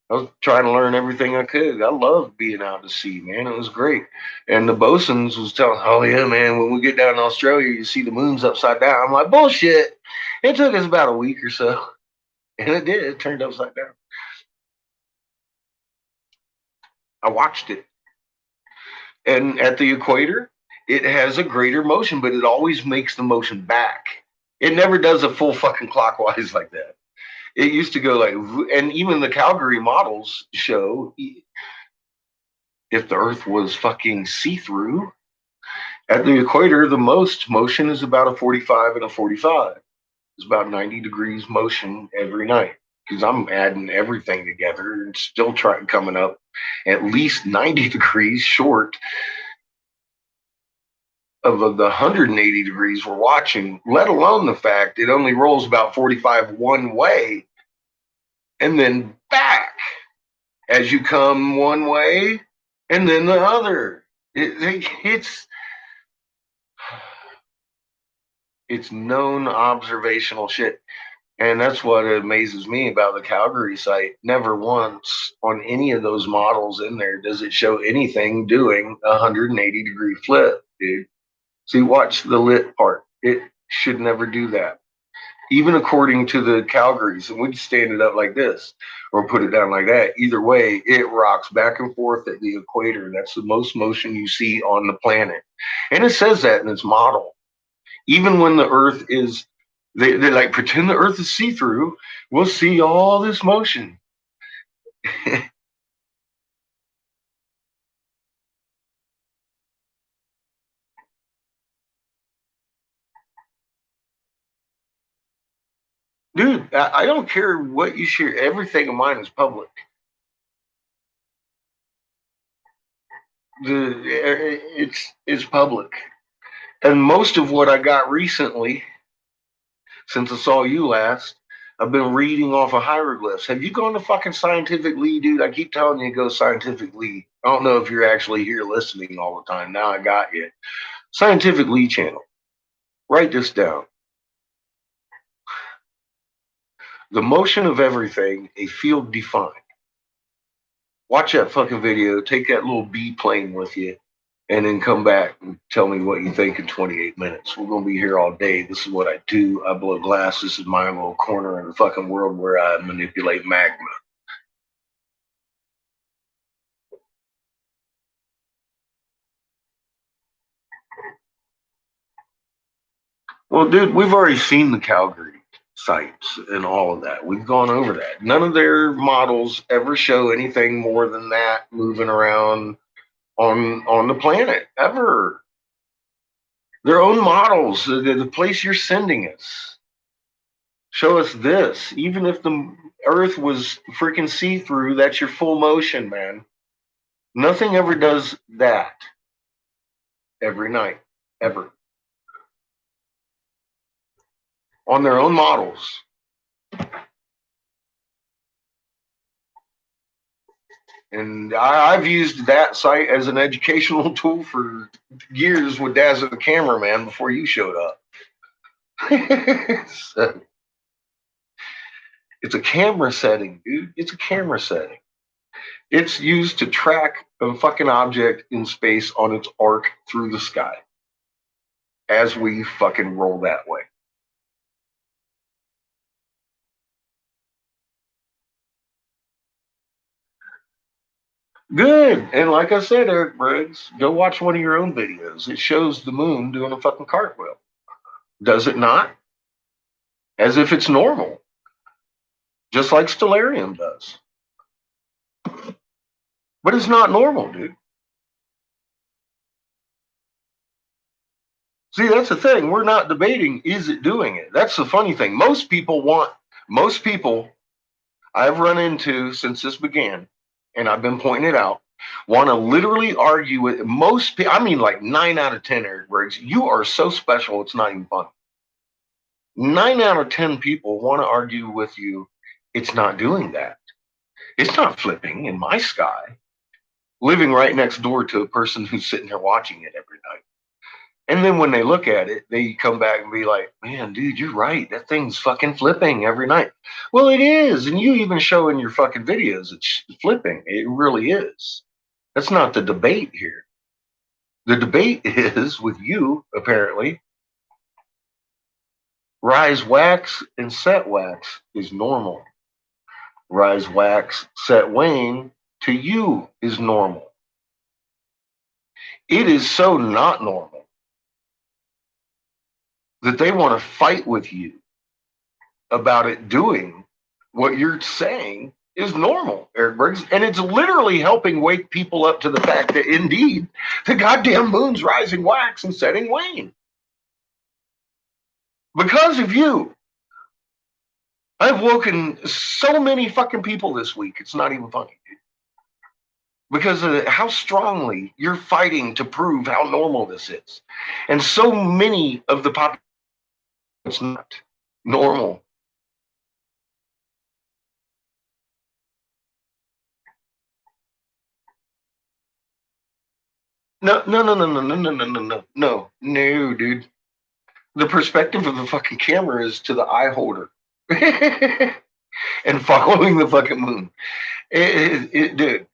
I was trying to learn everything I could. I loved being out to sea, man. It was great. And the bosuns was telling, oh yeah, man, when we get down in Australia, you see the moon's upside down. I'm like, bullshit. It took us about a week or so. And it did. It turned upside down. I watched it. And at the equator, it has a greater motion, but it always makes the motion back. It never does a full fucking clockwise like that. It used to go like, and even the Calgary models show if the Earth was fucking see-through, at the equator, the most motion is about a 45 and a 45. It's about 90 degrees motion every night because I'm adding everything together and still coming up at least 90 degrees short of the 180 degrees we're watching, let alone the fact it only rolls about 45 one way and then back as you come one way and then the other. It's known observational shit. And that's what amazes me about the Calgary site. Never once on any of those models in there does it show anything doing a 180-degree flip, dude. See, watch the lit part. It should never do that. Even according to the Calgaries, and we'd stand it up like this or put it down like that. Either way, it rocks back and forth at the equator. That's the most motion you see on the planet. And it says that in its model. Even when the Earth is, they like pretend the Earth is see-through, we'll see all this motion. Dude, I don't care what you share. Everything of mine is public. It's public. And most of what I got recently, since I saw you last, I've been reading off of hieroglyphs. Have you gone to fucking Scientific Lee, dude? I keep telling you to go Scientific Lee. I don't know if you're actually here listening all the time. Now I got you. Scientific Lee channel. Write this down. The motion of everything, a field defined. Watch that fucking video. Take that little B plane with you, and then come back and tell me what you think in 28 minutes. We're going to be here all day. This is what I do. I blow glass. This is my little corner in the fucking world where I manipulate magma. Well, dude, we've already seen the Calgary sites and all of that. We've gone over that. None of their models ever show anything more than that moving around on the planet ever. Their own models, the place you're sending us, show us this. Even if the Earth was freaking see-through, that's your full motion, man. Nothing ever does that every night, ever. On their own models. And I've used that site as an educational tool for years with Daz as a cameraman before you showed up. So, it's a camera setting, dude. It's a camera setting. It's used to track a fucking object in space on its arc through the sky as we fucking roll that way. Good. And like I said, Eric Briggs, go watch one of your own videos. It shows the moon doing a fucking cartwheel. Does it not? As if it's normal. Just like Stellarium does. But it's not normal, dude. See, that's the thing. We're not debating, is it doing it? That's the funny thing. Most people I've run into since this began, and I've been pointing it out, want to literally argue with most people. I mean, like 9 out of 10, Eric Briggs, you are so special, it's not even funny. 9 out of 10 people want to argue with you, it's not doing that. It's not flipping in my sky. Living right next door to a person who's sitting there watching it every night. And then when they look at it, they come back and be like, man, dude, you're right. That thing's fucking flipping every night. Well, it is. And you even show in your fucking videos it's flipping. It really is. That's not the debate here. The debate is with you, apparently. Rise wax and set wax is normal. Rise wax, set wane to you is normal. It is so not normal that they want to fight with you about it doing what you're saying is normal, Eric Briggs. And it's literally helping wake people up to the fact that indeed the goddamn moon's rising wax and setting wane. Because of you. I've woken so many fucking people this week. It's not even funny, dude. Because of how strongly you're fighting to prove how normal this is. And so many of the population, it's not normal. No, dude. The perspective of the fucking camera is to the eye holder. And following the fucking moon. Dude,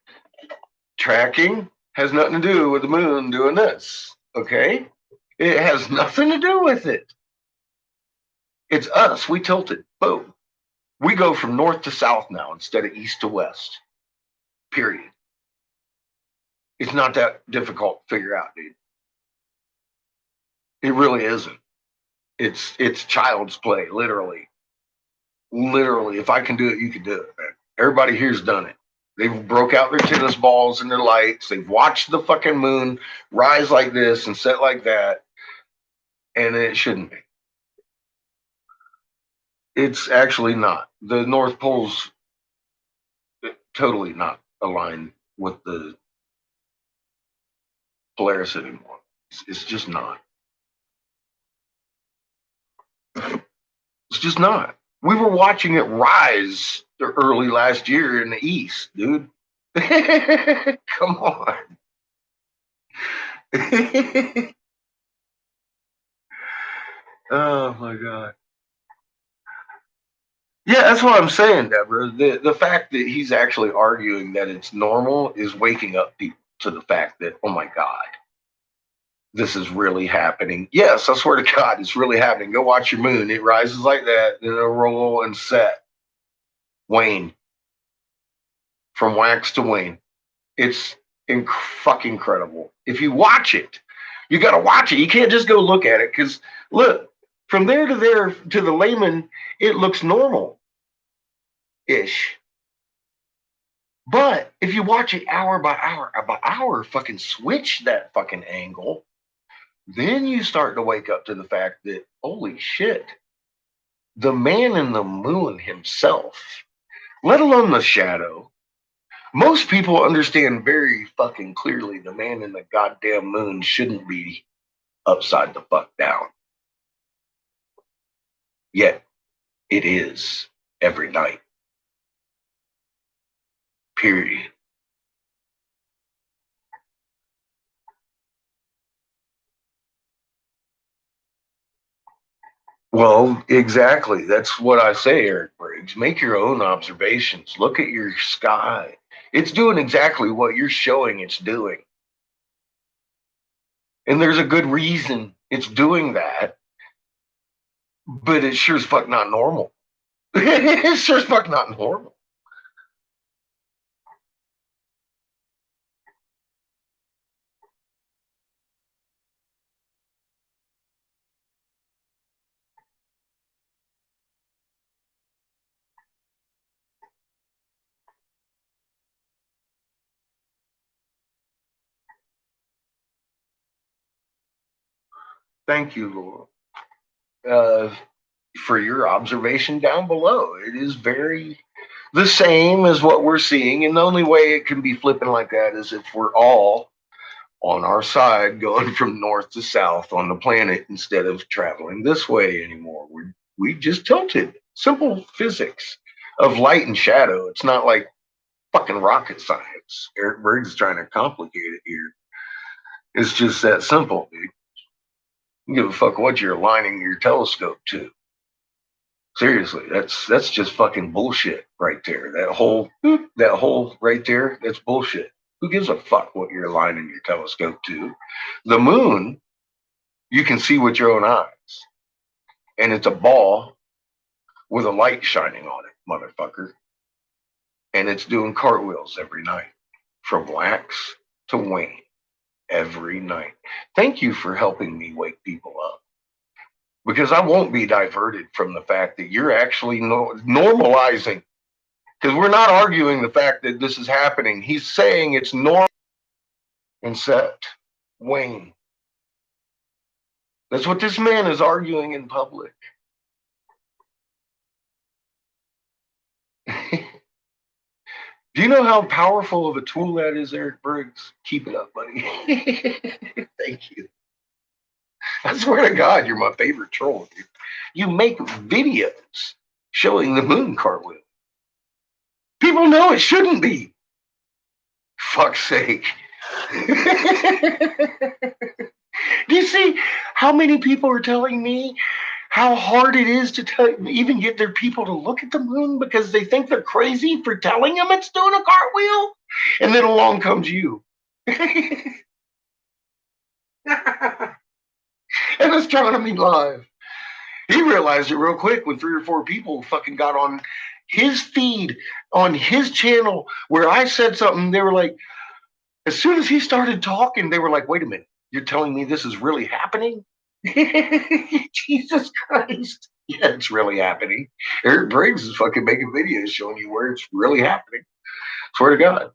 tracking has nothing to do with the moon doing this, okay? It has nothing to do with it. It's us. We tilted. Boom. We go from north to south now instead of east to west. Period. It's not that difficult to figure out, dude. It really isn't. It's child's play, literally. Literally, if I can do it, you can do it, man. Everybody here's done it. They've broke out their tennis balls and their lights. They've watched the fucking moon rise like this and set like that. And it shouldn't be. It's actually not. The North Pole's totally not aligned with the Polaris anymore. It's just not. It's just not. We were watching it rise early last year in the East, dude. Come on. Oh my God. Yeah, that's what I'm saying, Deborah. The fact that he's actually arguing that it's normal is waking up people to the fact that, oh my God, this is really happening. Yes, I swear to God, it's really happening. Go watch your moon. It rises like that, then it'll roll and set. Wane. From wax to wane. It's fucking incredible. If you watch it, you got to watch it. You can't just go look at it because, look, From there to there, to the layman, it looks normal-ish. But if you watch it hour by hour, fucking switch that fucking angle, then you start to wake up to the fact that, holy shit, the man in the moon himself, let alone the shadow, most people understand very fucking clearly the man in the goddamn moon shouldn't be upside the fuck down. Yet, it is every night. Period. Well, exactly. That's what I say, Eric Briggs. Make your own observations. Look at your sky. It's doing exactly what you're showing it's doing. And there's a good reason it's doing that. But it's sure as fuck not normal. It's sure as fuck not normal. Thank you, Laura, for your observation down below. It is very the same as what we're seeing. And the only way it can be flipping like that is if we're all on our side going from north to south on the planet instead of traveling this way anymore. We just tilted. Simple physics of light and shadow. It's not like fucking rocket science. Eric Berg's is trying to complicate it here. It's just that simple, dude. You give a fuck what you're aligning your telescope to. Seriously, that's just fucking bullshit right there. That whole right there, that's bullshit. Who gives a fuck what you're aligning your telescope to? The moon, you can see with your own eyes. And it's a ball with a light shining on it, motherfucker. And it's doing cartwheels every night, from wax to wane, every night. Thank you for helping me wake people up. Because I won't be diverted from the fact that you're actually normalizing. Because we're not arguing the fact that this is happening. He's saying it's normal and set, wane. That's what this man is arguing in public. Do you know how powerful of a tool that is, Eric Briggs? Keep it up, buddy. Thank you. I swear to God, you're my favorite troll, dude. You make videos showing the moon cartwheel. People know it shouldn't be. Fuck's sake. Do you see how many people are telling me how hard it is to even get their people to look at the moon because they think they're crazy for telling them it's doing a cartwheel? And then along comes you. And astronomy live. He realized it real quick when 3 or 4 people fucking got on his feed, on his channel, where I said something. They were like, as soon as he started talking, they were like, wait a minute, you're telling me this is really happening? Jesus Christ. Yeah, it's really happening. Eric Briggs is fucking making videos showing you where it's really happening. Swear to God.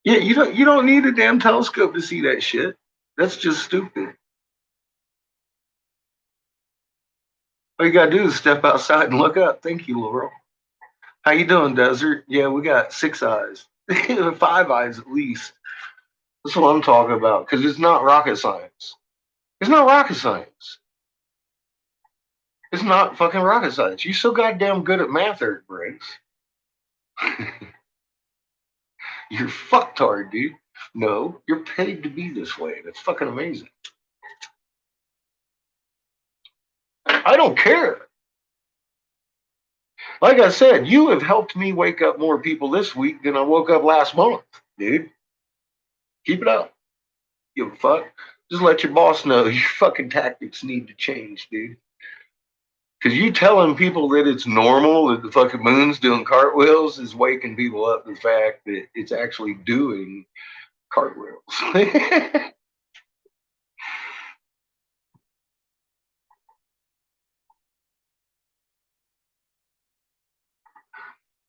Yeah, you don't need a damn telescope to see that shit. That's just stupid. All you gotta do is step outside and look up. Thank you, Laurel. How you doing, Desert? Yeah, we got 6 eyes. 5 eyes at least. That's what I'm talking about. Because it's not rocket science. It's not rocket science. It's not fucking rocket science. You're so goddamn good at math, Eric Briggs. You're fucktard, dude. No, you're paid to be this way. That's fucking amazing. I don't care. Like I said, you have helped me wake up more people this week than I woke up last month, dude. Keep it up. Give a fuck. Just let your boss know your fucking tactics need to change, dude. Because you telling people that it's normal that the fucking moon's doing cartwheels is waking people up to the fact that it's actually doing cartwheels.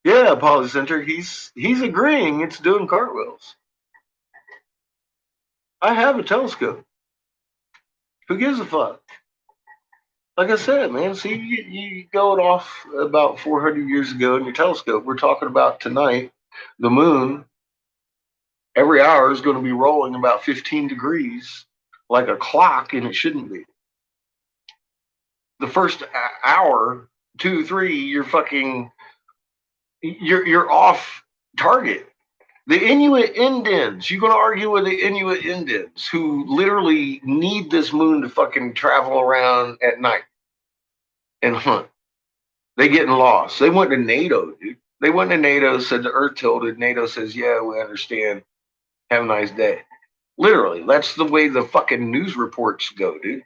Yeah, Polycenter, he's agreeing it's doing cartwheels. I have a telescope. Who gives a fuck? Like I said, man, see, you going off about 400 years ago in your telescope. We're talking about tonight, the moon, every hour is going to be rolling about 15 degrees like a clock, and it shouldn't be. The first hour, 2, 3, you're off target. The Inuit Indians, you're going to argue with the Inuit Indians who literally need this moon to fucking travel around at night and hunt. They getting lost. They went to NATO, dude. They went to NATO, said the Earth tilted. NATO says, yeah, we understand. Have a nice day. Literally, that's the way the fucking news reports go, dude.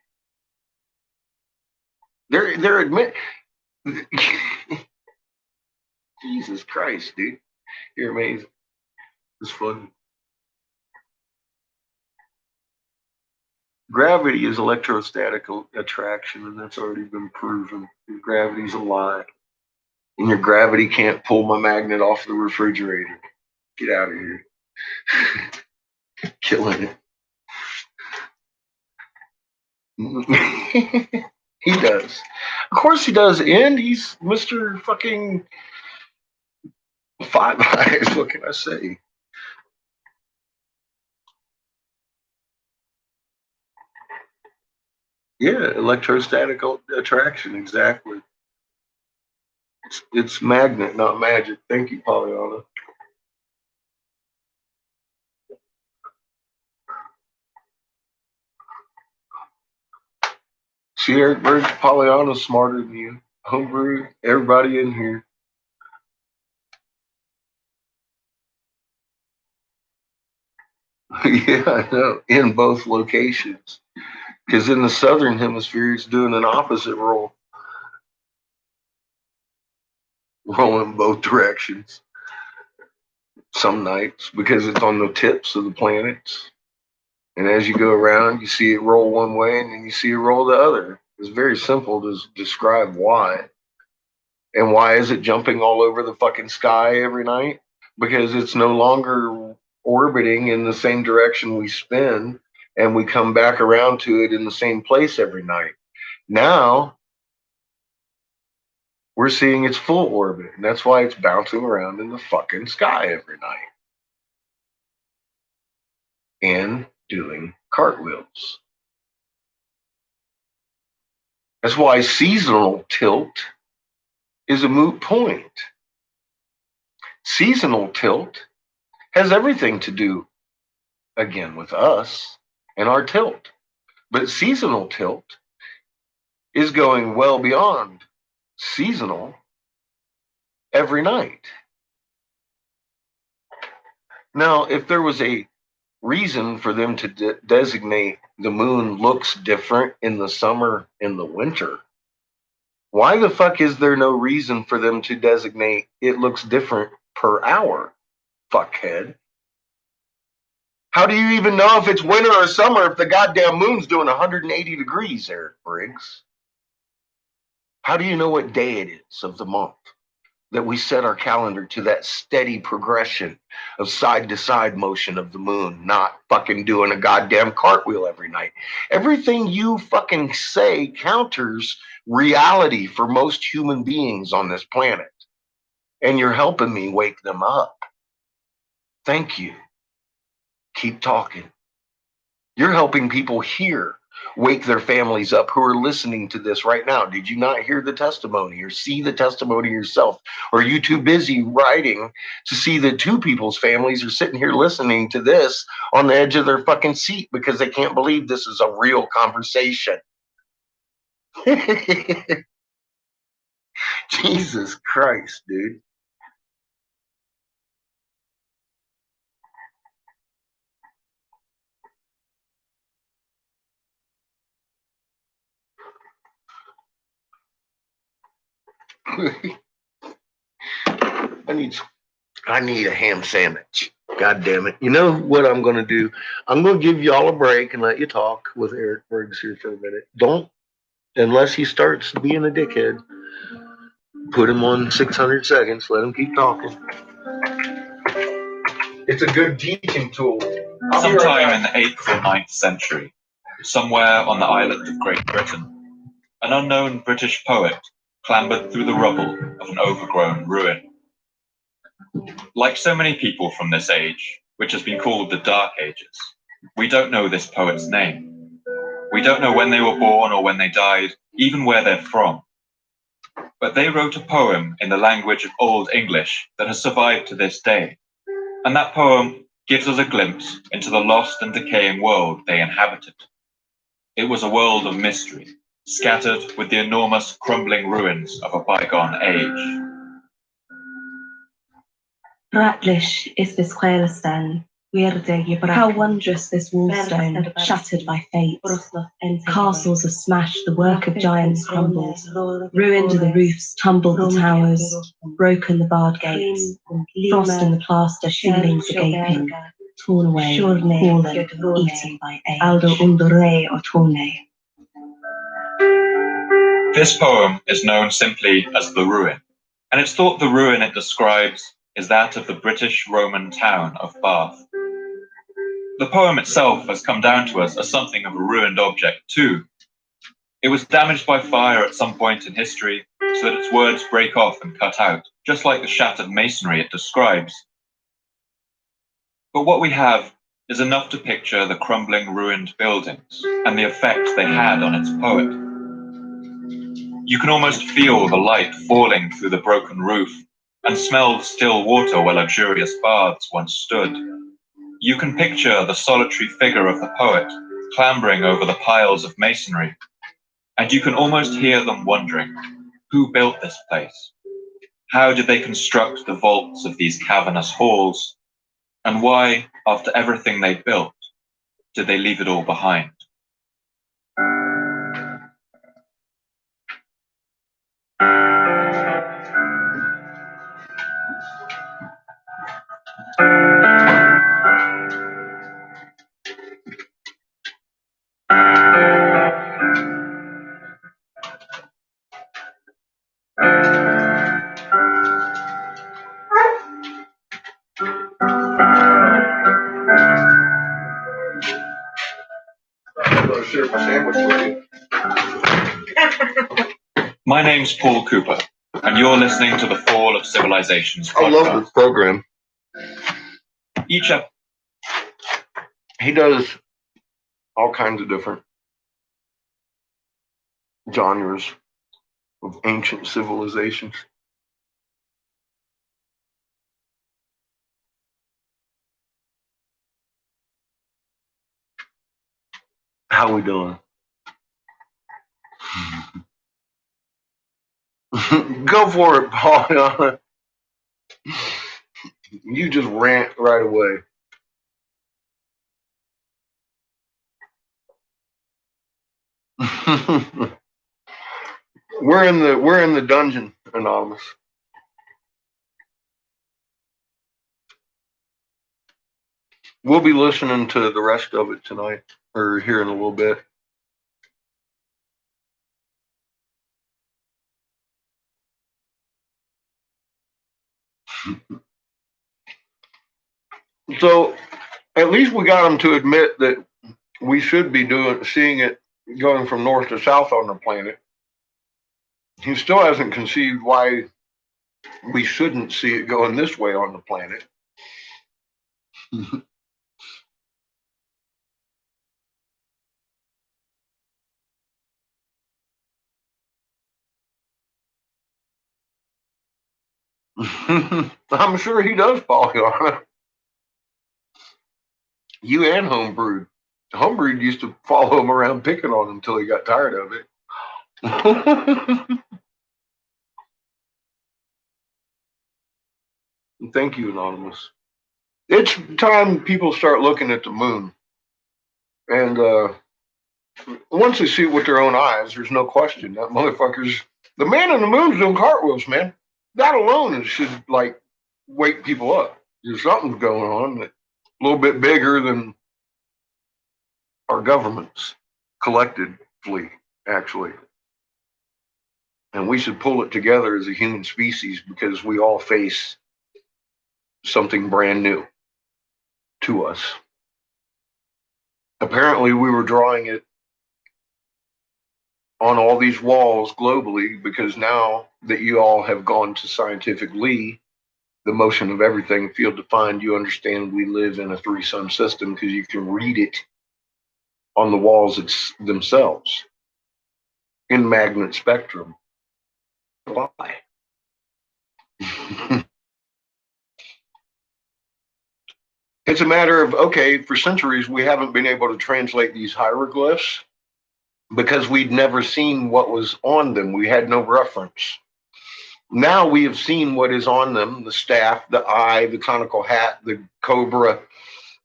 They're admit. Jesus Christ, dude. You're amazing. It's funny. Gravity is electrostatic attraction, and that's already been proven. Gravity's a lie. And your gravity can't pull my magnet off the refrigerator. Get out of here. Killing it. He does. Of course he does. And he's Mr. fucking Five Eyes. What can I say? Yeah, electrostatic attraction. Exactly. It's magnet, not magic. Thank you, Pollyanna. See, Eric Bird, Pollyanna's smarter than you. Homebrew, everybody in here. Yeah, I know. In both locations. Because in the southern hemisphere, it's doing an opposite roll. Rolling both directions. Some nights, because it's on the tips of the planets. And as you go around, you see it roll one way and then you see it roll the other. It's very simple to describe why. And why is it jumping all over the fucking sky every night? Because it's no longer orbiting in the same direction we spin, and we come back around to it in the same place every night. Now we're seeing its full orbit, and that's why it's bouncing around in the fucking sky every night and doing cartwheels. That's why seasonal tilt is a moot point. Seasonal tilt has everything to do, again, with us and our tilt. But seasonal tilt is going well beyond seasonal every night. Now, if there was a reason for them to designate the moon looks different in the summer and the winter, why the fuck is there no reason for them to designate it looks different per hour, fuckhead? How do you even know if it's winter or summer if the goddamn moon's doing 180 degrees, Eric Briggs? How do you know what day it is of the month that we set our calendar to that steady progression of side to side motion of the moon, not fucking doing a goddamn cartwheel every night? Everything you fucking say counters reality for most human beings on this planet. And you're helping me wake them up. Thank you. Keep talking. You're helping people here wake their families up who are listening to this right now. Did you not hear the testimony or see the testimony yourself? Or are you too busy writing to see that two people's families are sitting here listening to this on the edge of their fucking seat because they can't believe this is a real conversation? Jesus Christ, dude. I need a ham sandwich. God damn it. You know what I'm going to do? I'm going to give y'all a break and let you talk with Eric Briggs here for a minute. Don't, unless he starts being a dickhead, put him on 600 seconds. Let him keep talking. It's a good teaching tool. Sometime in the 8th or 9th century, somewhere on the island of Great Britain, an unknown British poet clambered through the rubble of an overgrown ruin. Like so many people from this age, which has been called the Dark Ages, we don't know this poet's name. We don't know when they were born or when they died, even where they're from. But they wrote a poem in the language of Old English that has survived to this day. And that poem gives us a glimpse into the lost and decaying world they inhabited. It was a world of mystery, scattered with the enormous crumbling ruins of a bygone age. Ratlish is this Quailstan. How wondrous this wallstone, shattered by fate. Castles are smashed, the work of giants crumbled. Ruined are the roofs, tumbled the towers, broken the barred gates. Frost in the plaster, ceilings are gaping. Torn away, fallen, eaten by age. This poem is known simply as The Ruin, and it's thought the ruin it describes is that of the British Roman town of Bath. The poem itself has come down to us as something of a ruined object too. It was damaged by fire at some point in history, so that its words break off and cut out, just like the shattered masonry it describes. But what we have is enough to picture the crumbling ruined buildings and the effect they had on its poet. You can almost feel the light falling through the broken roof and smell still water where luxurious baths once stood. You can picture the solitary figure of the poet clambering over the piles of masonry, and you can almost hear them wondering, who built this place? How did they construct the vaults of these cavernous halls? And why, after everything they built, did they leave it all behind? My name's Paul Cooper, and you're listening to the Fall of Civilizations podcast. I love this program. He does all kinds of different genres of ancient civilizations. How we doing? Go for it, Paul. You just rant right away. We're in the dungeon, Anonymous. We'll be listening to the rest of it tonight, or here in a little bit. So at least we got him to admit that we should be seeing it going from north to south on the planet. He still hasn't conceived why we shouldn't see it going this way on the planet. I'm sure he does, Pollyanna. You and Homebrewed. Homebrewed used to follow him around picking on him until he got tired of it. Thank you, Anonymous. It's time people start looking at the moon. And once they see it with their own eyes, there's no question that motherfucker's The man on the moon's doing cartwheels, man. That alone should like wake people up. There's something's going on that a little bit bigger than our governments collectively, actually. And we should pull it together as a human species because we all face something brand new to us. Apparently, we were drawing it on all these walls globally because now that you all have gone to scientifically, the motion of everything field defined, you understand we live in a three-sun system because you can read it on the walls themselves in magnet spectrum. Why? It's a matter of, okay, for centuries, we haven't been able to translate these hieroglyphs because we'd never seen what was on them. We had no reference. Now we have seen what is on them, the staff, the eye, the conical hat, the cobra,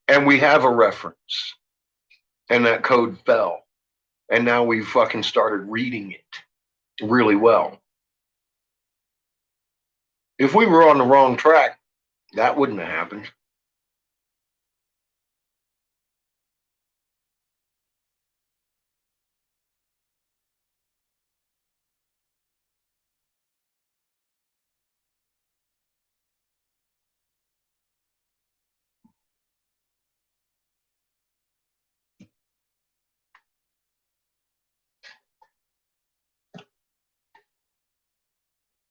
and we have a reference. And that code fell. And now we fucking started reading it really well. If we were on the wrong track, that wouldn't have happened.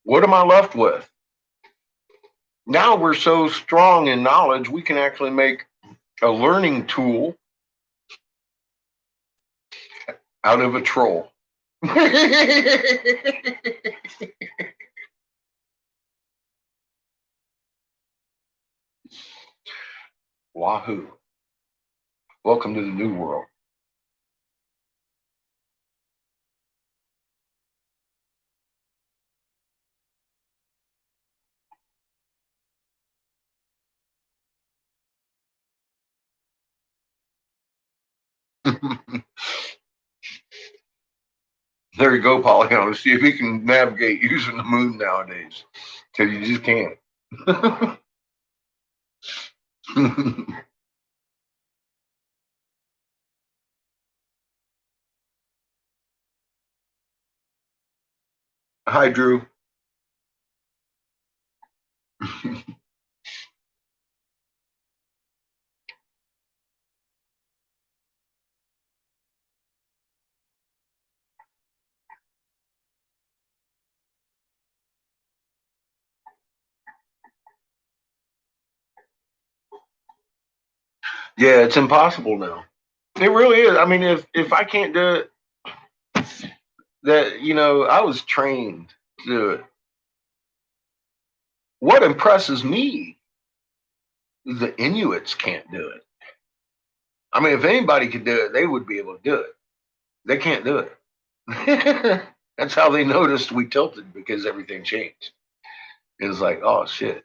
What am I left with? Now we're so strong in knowledge, we can actually make a learning tool out of a troll. Wahoo. Welcome to the new world. There you go, Polygon. See if he can navigate using the moon nowadays. Because you just can't. Hi, Drew. Yeah, it's impossible now. It really is. I mean, if I can't do it, that, you know, I was trained to do it. What impresses me is the Inuits can't do it. I mean, if anybody could do it, they would be able to do it. They can't do it. That's how they noticed we tilted, because everything changed. It was like, oh shit.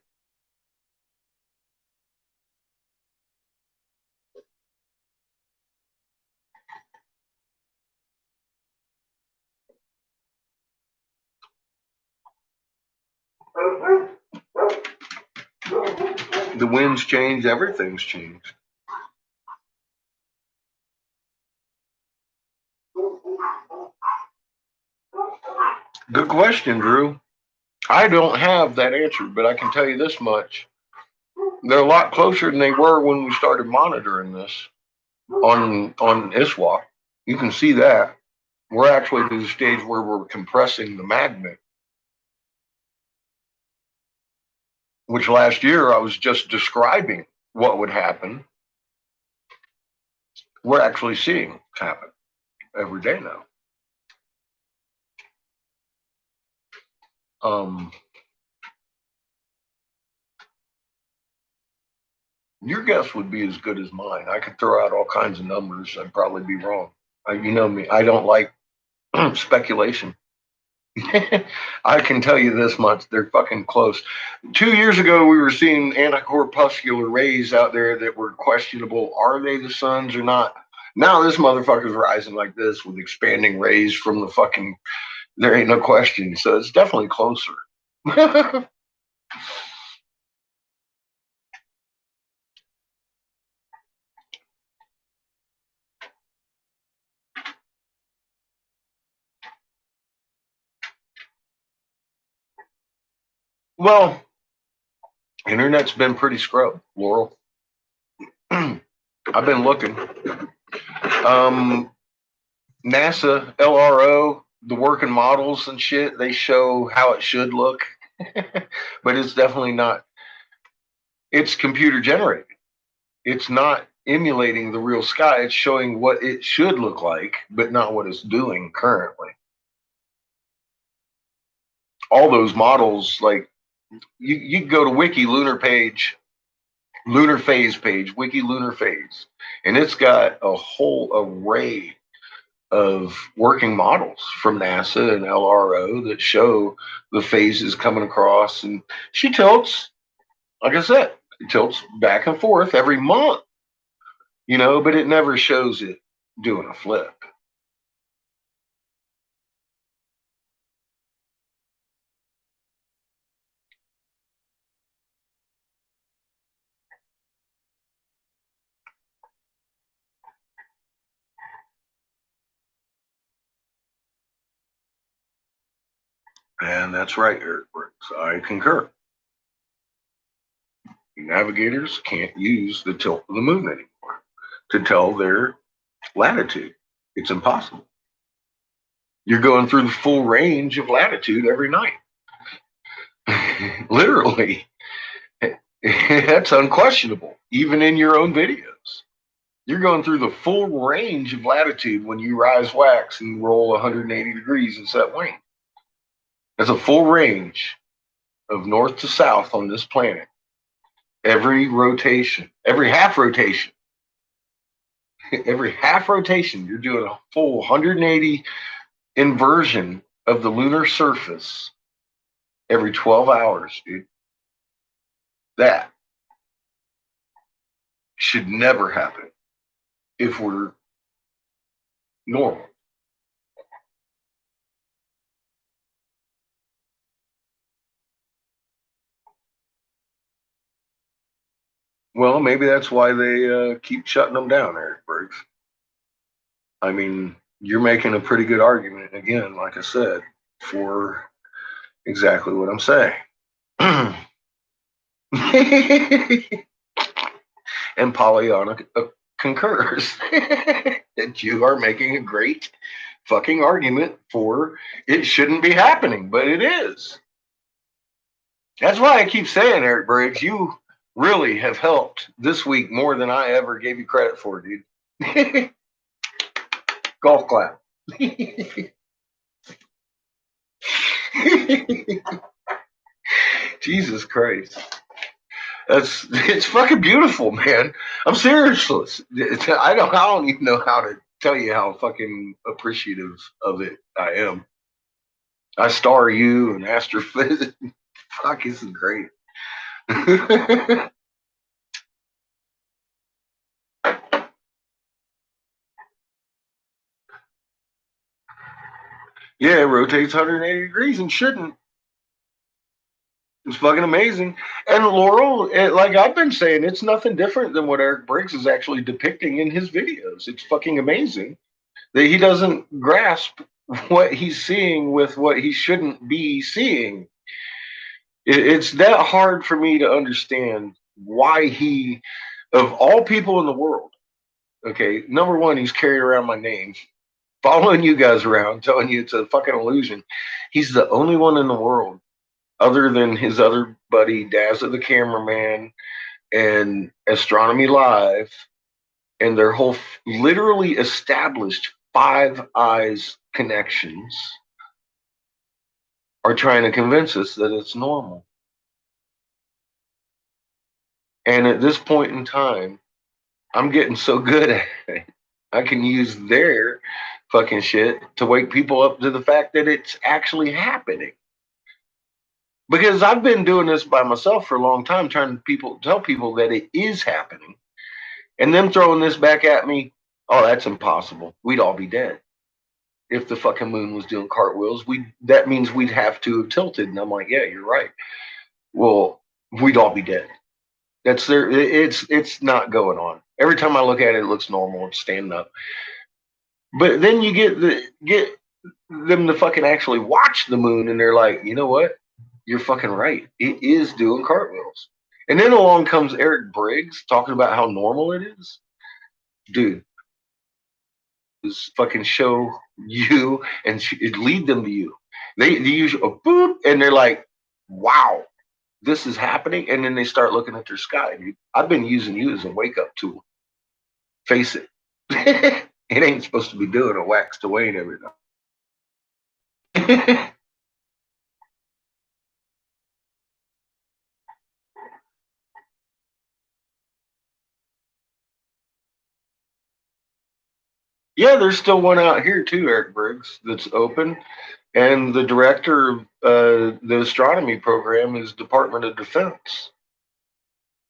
The winds change, everything's changed. Good question, Drew. I don't have that answer, but I can tell you this much. They're a lot closer than they were when we started monitoring this on ISWA. You can see that. We're actually to the stage where we're compressing the magnet, which last year I was just describing what would happen. We're actually seeing happen every day now. Your guess would be as good as mine. I could throw out all kinds of numbers. I'd probably be wrong. You know me. I don't like speculation. I can tell you this much. They're fucking close. 2 years ago, we were seeing anticorpuscular rays out there that were questionable. Are they the suns or not? Now this motherfucker's rising like this with expanding rays from the fucking There ain't no question. So it's definitely closer. Well, internet's been pretty scrubbed, Laurel. I've been looking. NASA, LRO, the working models and shit, they show how it should look. But it's definitely not. It's computer generated. It's not emulating the real sky. It's showing what it should look like, but not what it's doing currently. All those models, like you go to Wiki Lunar page, Lunar Phase page, Wiki Lunar Phase, and it's got a whole array of working models from NASA and LRO that show the phases coming across. And she tilts, like I said, it tilts back and forth every month, but it never shows it doing a flip. And that's right, Eric Briggs. I concur. Navigators can't use the tilt of the moon anymore to tell their latitude. It's impossible. You're going through the full range of latitude every night. Literally. That's unquestionable, even in your own videos. You're going through the full range of latitude when you rise wax and roll 180 degrees and set wing. That's a full range of north to south on this planet. Every rotation, every half rotation, you're doing a full 180 inversion of the lunar surface every 12 hours, dude. That should never happen if we're normal. Well, maybe that's why they keep shutting them down, Eric Briggs. I mean, you're making a pretty good argument, again, like I said, for exactly what I'm saying. And Pollyanna concurs that you are making a great fucking argument for it shouldn't be happening, but it is. That's why I keep saying, Eric Briggs, you really have helped this week more than I ever gave you credit for, dude. Golf clap. Jesus Christ. It's fucking beautiful, man. I'm serious. I don't even know how to tell you how fucking appreciative of it I am. I star you and astrophysics. Fuck, this is great. Yeah, it rotates 180 degrees and shouldn't. It's fucking amazing. And Laurel, like I've been saying, it's nothing different than what Eric Briggs is actually depicting in his videos. It's fucking amazing that he doesn't grasp what he's seeing with what he shouldn't be seeing. It's that hard for me to understand why he, of all people in the world, okay, number one, he's carrying around my name, following you guys around, telling you it's a fucking illusion. He's the only one in the world, other than his other buddy, Dazza the cameraman, and Astronomy Live, and their whole literally established Five Eyes connections, are trying to convince us that it's normal. And at this point in time, I'm getting so good at it, I can use their fucking shit to wake people up to the fact that it's actually happening. Because I've been doing this by myself for a long time, trying to tell people that it is happening. And them throwing this back at me, oh, that's impossible. We'd all be dead. if the fucking moon was doing cartwheels. That means we'd have to have tilted. And I'm like, yeah, you're right. Well, we'd all be dead. That's there. It's not going on. Every time I look at it, it looks normal. It's standing up. But then you get them to fucking actually watch the moon, and they're like, you know what? You're fucking right. It is doing cartwheels. And then along comes Eric Briggs talking about how normal it is. Dude, just fucking show you and lead them to you. They use a boop, and they're like, wow, this is happening. And then they start looking at their sky. Dude, I've been using you as a wake up tool. Face it. It ain't supposed to be doing a wax to wane every night. Yeah, there's still one out here too, Eric Briggs, that's open. And the director of the astronomy program is Department of Defense.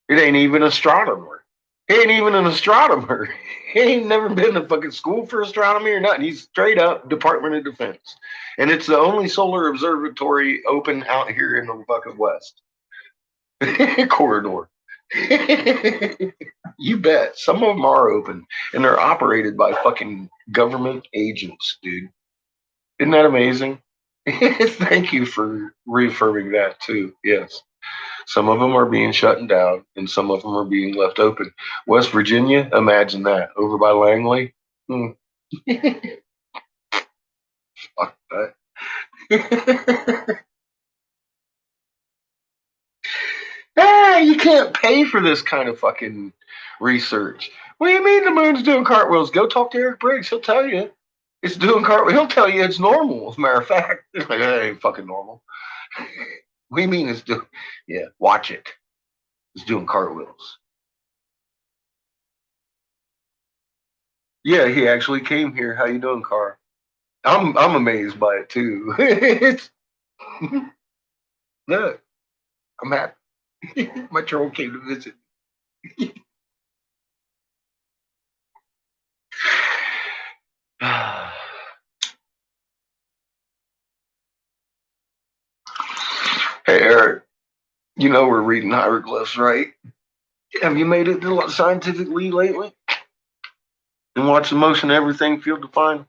It ain't even astronomer. He ain't even an astronomer. He ain't never been to fucking school for astronomy or nothing. He's straight up Department of Defense. And it's the only solar observatory open out here in the fucking West corridor. You bet. Some of them are open and they're operated by fucking government agents, dude. Isn't that amazing? Thank you for reaffirming that too. Yes. Some of them are being shut down and some of them are being left open. West Virginia, imagine that. Over by Langley. Fuck that. You can't pay for this kind of fucking research. What do you mean the moon's doing cartwheels? Go talk to Eric Briggs. He'll tell you. It's doing cartwheels. He'll tell you it's normal, as a matter of fact. It's like, that ain't fucking normal. What do you mean it's doing? Yeah, watch it. It's doing cartwheels. Yeah, he actually came here. How you doing, Carl? I'm amazed by it too. It's look, I'm happy. My troll came to visit. Hey Eric, you know we're reading hieroglyphs, right? Have you made it to scientifically lately? And watch the motion of everything field defined?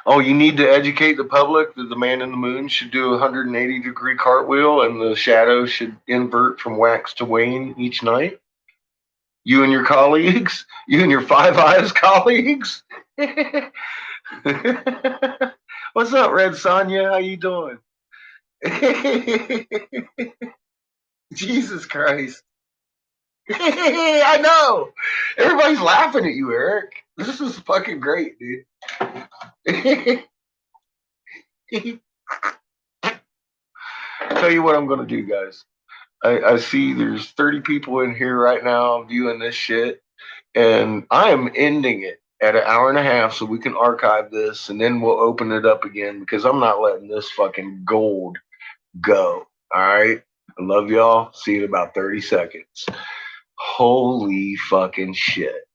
Oh, you need to educate the public that the man in the moon should do a 180-degree cartwheel and the shadow should invert from wax to wane each night? You and your colleagues? You and your Five Eyes colleagues? What's up, Red Sonya? How you doing? Jesus Christ. I know. Everybody's laughing at you, Eric. This is fucking great, dude. Tell you what I'm gonna do, guys. I see there's 30 people in here right now viewing this shit, and I am ending it at an hour and a half so we can archive this, and then we'll open it up again because I'm not letting this fucking gold go. All right. I love y'all. See you in about 30 seconds. Holy fucking shit.